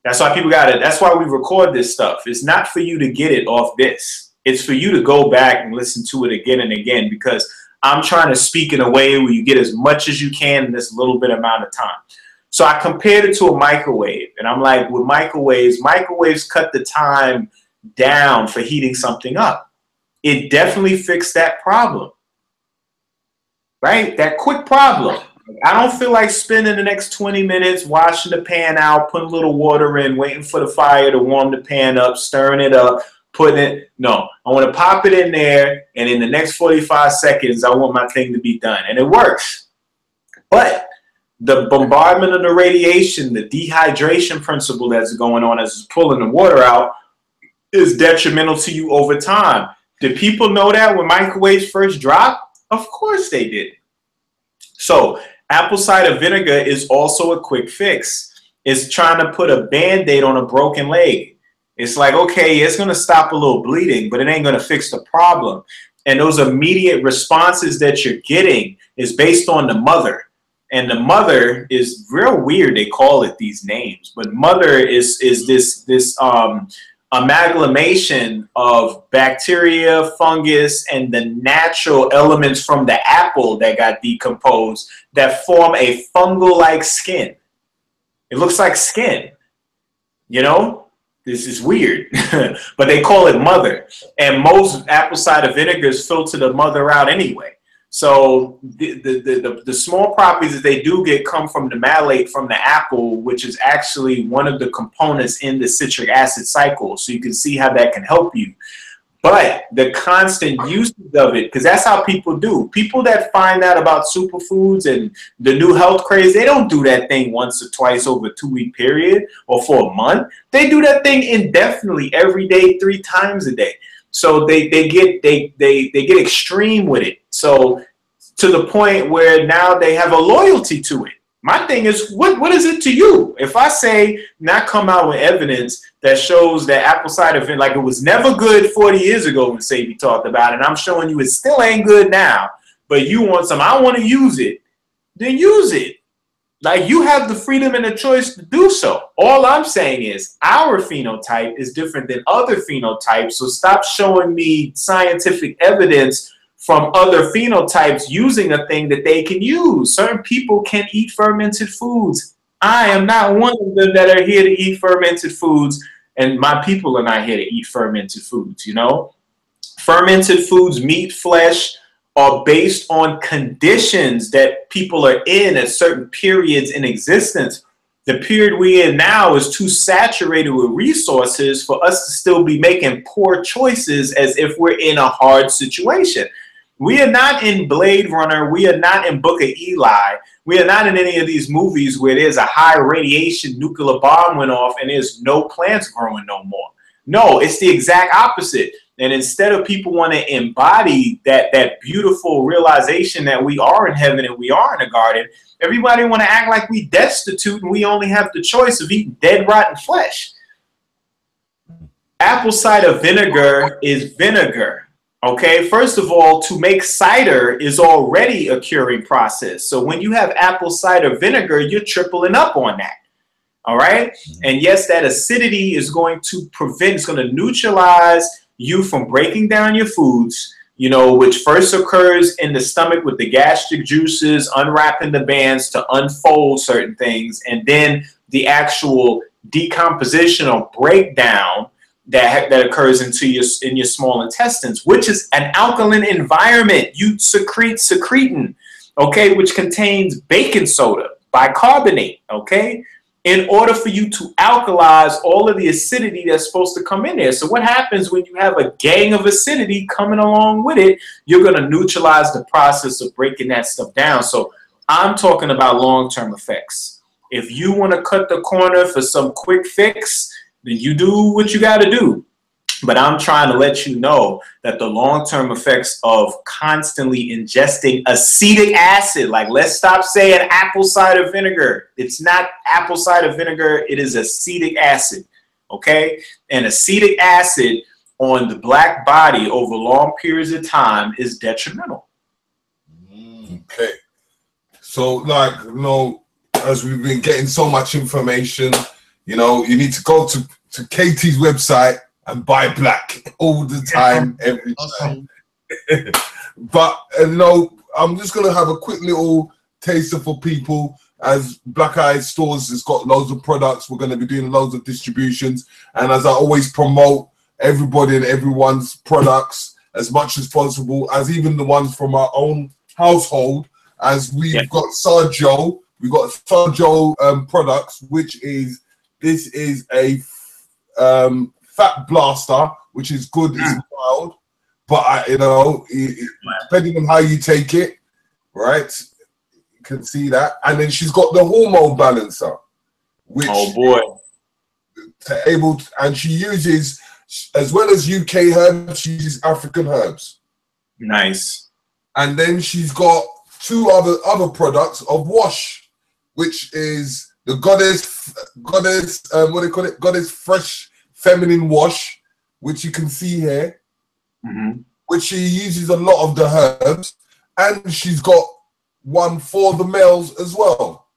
That's why that's why we record this stuff. It's not for you to get it off this. It's for you to go back and listen to it again and again, because I'm trying to speak in a way where you get as much as you can in this little bit amount of time. So I compared it to a microwave, and I'm like, with microwaves cut the time down for heating something up. It definitely fixed that problem, right? That quick problem. I don't feel like spending the next 20 minutes washing the pan out, putting a little water in, waiting for the fire to warm the pan up, stirring it up, putting it. No, I want to pop it in there, and in the next 45 seconds, I want my thing to be done. And it works. But the bombardment of the radiation, the dehydration principle that's going on as it's pulling the water out, is detrimental to you over time. Did people know that when microwaves first dropped? Of course they did. So apple cider vinegar is also a quick fix. It's trying to put a Band-Aid on a broken leg. It's like, okay, it's going to stop a little bleeding, but it ain't going to fix the problem. And those immediate responses that you're getting is based on the mother. And the mother is real weird. They call it these names, but mother is this amalgamation of bacteria, fungus, and the natural elements from the apple that got decomposed that form a fungal-like skin. It looks like skin, you know? This is weird, but they call it mother. And most apple cider vinegars filter the mother out anyway. So the small properties that they do get come from the malate from the apple, which is actually one of the components in the citric acid cycle. So you can see how that can help you. But the constant usage of it, because that's how people do. People that find out about superfoods and the new health craze, they don't do that thing once or twice over a 2-week period or for a month. They do that thing indefinitely every day, 3 times a day. So they get extreme with it. So to the point where now they have a loyalty to it. My thing is, what is it to you? If I say, not come out with evidence that shows that apple cider vinegar, like it was never good 40 years ago when Seaweed talked about it, and I'm showing you it still ain't good now, but you want some, I want to use it, then use it. Like, you have the freedom and the choice to do so. All I'm saying is our phenotype is different than other phenotypes, so stop showing me scientific evidence from other phenotypes using a thing that they can use. Certain people can eat fermented foods. I am not one of them that are here to eat fermented foods, and my people are not here to eat fermented foods, you know? Fermented foods, meat, flesh, are based on conditions that people are in at certain periods in existence. The period we're in now is too saturated with resources for us to still be making poor choices as if we're in a hard situation. We are not in Blade Runner. We are not in Book of Eli. We are not in any of these movies where there's a high radiation nuclear bomb went off and there's no plants growing no more. No, it's the exact opposite. And instead of people want to embody that beautiful realization that we are in heaven and we are in a garden, everybody want to act like we destitute and we only have the choice of eating dead, rotten flesh. Apple cider vinegar is vinegar. Okay, first of all, to make cider is already a curing process. So when you have apple cider vinegar, you're tripling up on that. All right. And yes, that acidity is going to prevent, it's going to neutralize you from breaking down your foods, you know, which first occurs in the stomach with the gastric juices, unwrapping the bands to unfold certain things. And then the actual decomposition or breakdown that occurs in your small intestines, which is an alkaline environment. You secrete secretin, okay, which contains baking soda, bicarbonate, okay, in order for you to alkalize all of the acidity that's supposed to come in there. So what happens when you have a gang of acidity coming along with it? You're going to neutralize the process of breaking that stuff down. So I'm talking about long-term effects. If you want to cut the corner for some quick fix, then you do what you got to do. But I'm trying to let you know that the long-term effects of constantly ingesting acetic acid, like let's stop saying apple cider vinegar. It's not apple cider vinegar. It is acetic acid, okay? And acetic acid on the black body over long periods of time is detrimental. Okay. So, like, you know, as we've been getting so much information, you know, you need to go to Katie's website and buy black all the time, every time. But, you know, I'm just going to have a quick little taster for people, as Black Eye Stores has got loads of products. We're going to be doing loads of distributions. And as I always promote, everybody and everyone's products as much as possible, as even the ones from our own household, as we've got Sergio. We've got Sergio products, which is, this is a fat blaster, which is good, it's mild, but you know, depending on how you take it, right, you can see that. And then she's got the hormone balancer, which and she uses, as well as UK herbs, she uses African herbs. Nice. And then she's got 2 other products of wash, which is the goddess, what do you call it? Goddess Fresh Feminine Wash, which you can see here, which she uses a lot of the herbs, and she's got one for the males as well.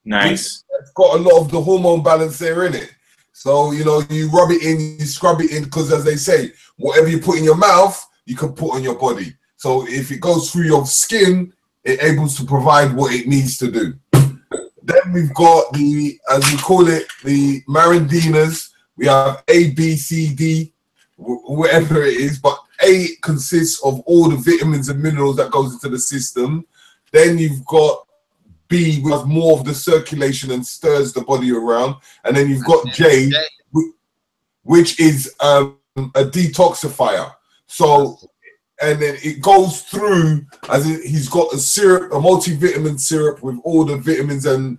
Nice. It's got a lot of the hormone balance there in it. So, you know, you rub it in, you scrub it in, because as they say, whatever you put in your mouth, you can put on your body. So if it goes through your skin, it's able to provide what it needs to do. Then we've got the, as we call it, the Marindinas, We have A, B, C, D, whatever it is, but A consists of all the vitamins and minerals that goes into the system. Then you've got B, which has more of the circulation and stirs the body around. And then you've got J, which is a detoxifier. So, and then it goes through, as he's got a syrup, a multivitamin syrup with all the vitamins and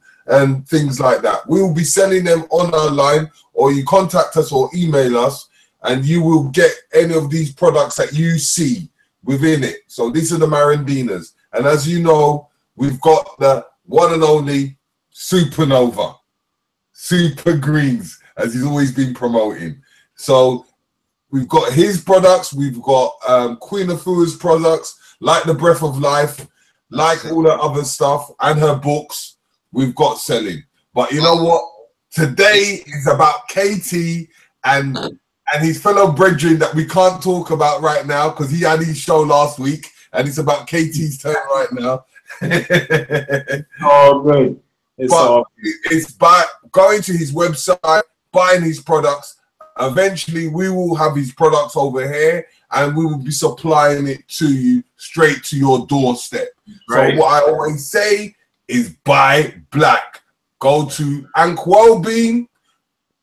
things like that. We will be selling them on our line, or you contact us or email us, and you will get any of these products that you see within it. So these are the Marandinas. And as you know, we've got the one and only Supernova, Super Greens, as he's always been promoting. So we've got his products, we've got Queen Afua's products, like the Breath of Life, like all the other stuff, and her books we've got selling. But you know what? Today is about KT and his fellow brethren that we can't talk about right now because he had his show last week, and it's about KT's turn right now. Oh, good. It's by going to his website, buying his products. Eventually, we will have his products over here, and we will be supplying it to you straight to your doorstep. Right. So what I always say is buy black. Go to Anquo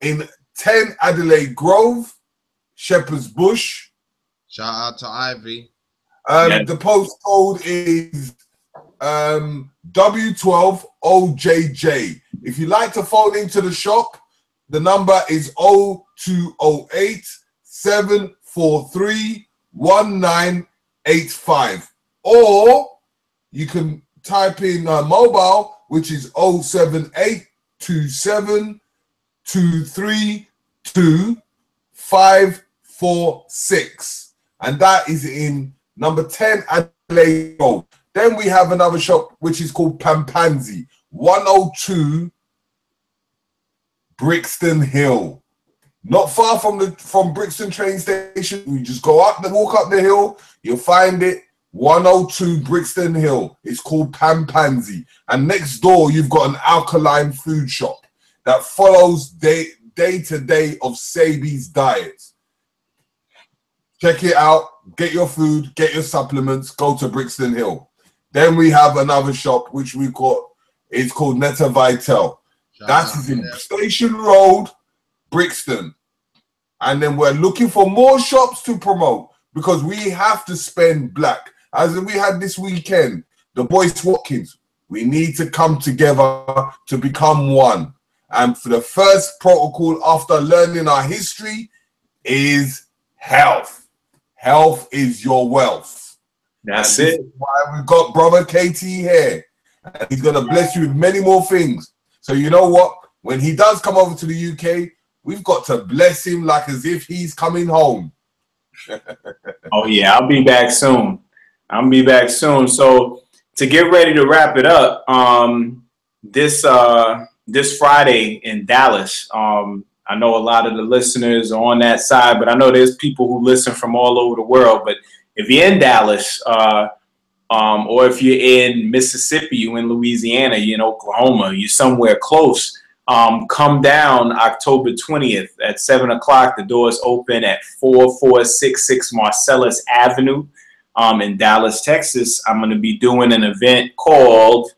in 10 Adelaide Grove, Shepherd's Bush. Shout out to Ivy. The postcode is W12OJJ. If you'd like to phone into the shop, the number is 0208 743 1985. Or you can type in mobile, which is 07827 232 546. And that is in number 10 Adelaide Road. Then we have another shop which is called Pampanzi, 102 Brixton Hill. Not far from Brixton train station. You just go up and walk up the hill, you'll find it. 102 Brixton Hill. It's called Pampanzi. And next door, you've got an alkaline food shop that follows day-to-day of SEBI's diet. Check it out. Get your food, get your supplements, go to Brixton Hill. Then we have another shop which we call, it's called Netta Vital. That is in Station Road, Brixton. And then we're looking for more shops to promote because we have to spend black. As we had this weekend, the Boys Watkins, we need to come together to become one. And for the first protocol after learning our history is health. Health is your wealth. That's it. Why we've got brother KT here. And he's going to bless you with many more things. So you know what? When he does come over to the UK, we've got to bless him like as if he's coming home. Oh, yeah. I'll be back soon. So to get ready to wrap it up, this Friday in Dallas, I know a lot of the listeners are on that side, but I know there's people who listen from all over the world. But if you're in Dallas, or if you're in Mississippi, you're in Louisiana, you're in Oklahoma, you're somewhere close, come down October 20th at 7 o'clock. The doors open at 4466 Marcellus Avenue in Dallas, Texas. I'm going to be doing an event called,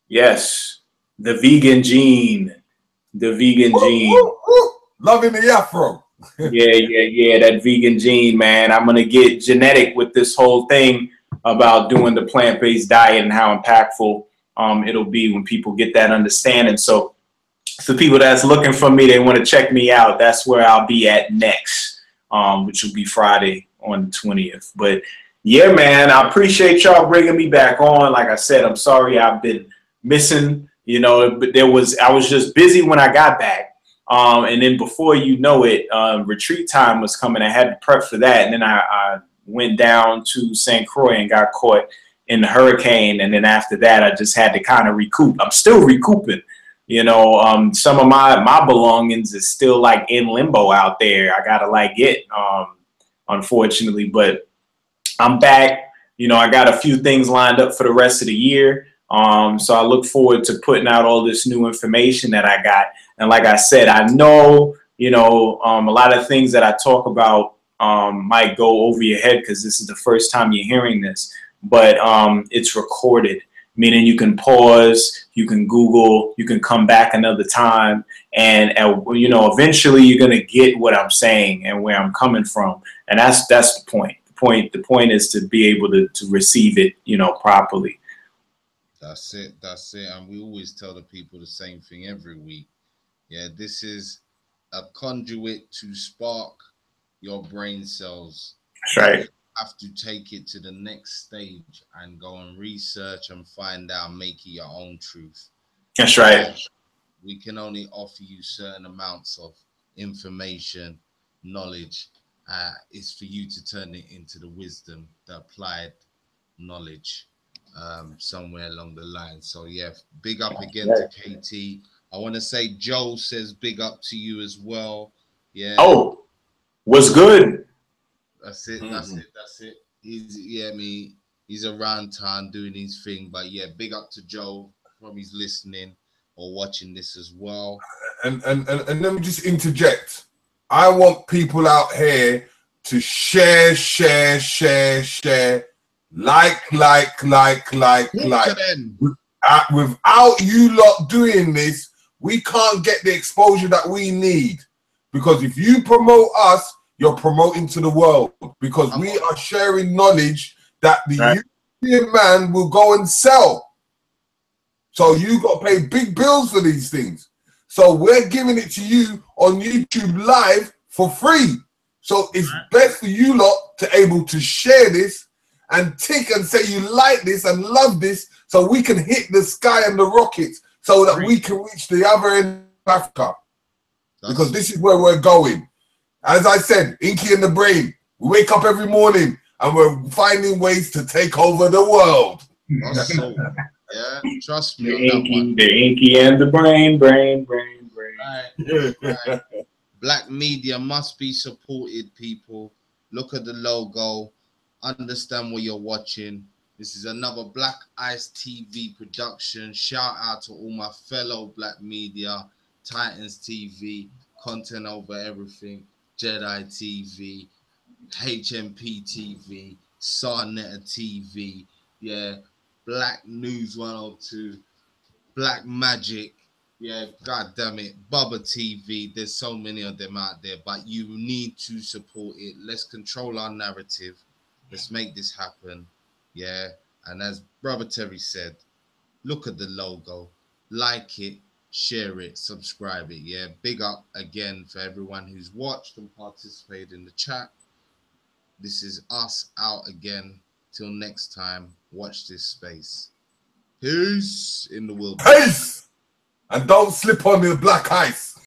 yes, The Vegan Gene. The Vegan Gene. Loving the afro. Yeah, that vegan gene, man. I'm going to get genetic with this whole thing about doing the plant-based diet and how impactful it'll be when people get that understanding. So for people that's looking for me, they want to check me out. That's where I'll be at next, which will be Friday on the 20th. But yeah, man, I appreciate y'all bringing me back on. Like I said, I'm sorry I've been missing. But I was just busy when I got back. And then before you know it, retreat time was coming. I had to prep for that. And then I went down to St. Croix and got caught in the hurricane. And then after that, I just had to kind of recoup. I'm still recouping. Some of my belongings is still like in limbo out there. I got to get, unfortunately. But I'm back. I got a few things lined up for the rest of the year. So I look forward to putting out all this new information that I got. And like I said, I know you know, a lot of things that I talk about might go over your head because this is the first time you're hearing this, but it's recorded, meaning you can pause, you can Google, you can come back another time, and you know, eventually you're gonna get what I'm saying and where I'm coming from, and that's the point. The point is to be able to receive it, you know, properly. That's it. That's it. And we always tell the people the same thing every week. Yeah, this is a conduit to spark your brain cells. That's right. You have to take it to the next stage and go and research and find out, make it your own truth. That's right. We can only offer you certain amounts of information, knowledge. It's for you to turn it into the wisdom, the applied knowledge, somewhere along the line. So yeah, big up again to KT. I want to say Joe says big up to you as well. Yeah. Oh, what's good? That's it. That's it. That's it. He's around town doing his thing. But yeah, big up to Joe from he's listening or watching this as well. And let me just interject. I want people out here to share, like. Without you lot doing this, we can't get the exposure that we need. Because if you promote us, you're promoting to the world. Because we are sharing knowledge that the European man will go and sell. So you got to pay big bills for these things. So we're giving it to you on YouTube live for free. So it's best for you lot to able to share this and tick and say you like this and love this, so we can hit the sky and the rockets so that we can reach the other end of Africa. Because this is where we're going. As I said, Enqui in the brain. We wake up every morning and we're finding ways to take over the world. Awesome. Yeah, trust me. The Enqui and the brain. Right. Black media must be supported, people. Look at the logo. Understand what you're watching. This is another Black Ice TV production. Shout out to all my fellow Black media, Titans TV, Content Over Everything, Jedi TV, HMP TV, Sarnetta TV, yeah, Black News 102, Black Magic, yeah, god damn it, Bubba TV. There's so many of them out there, but you need to support it. Let's control our narrative. Let's make this happen. Yeah. And as Brother Terry said, look at the logo, like it, share it, subscribe it. Yeah. Big up again for everyone who's watched and participated in the chat. This is us out again. Till next time, watch this space. Peace in the wilderness. Peace! And don't slip on the black ice.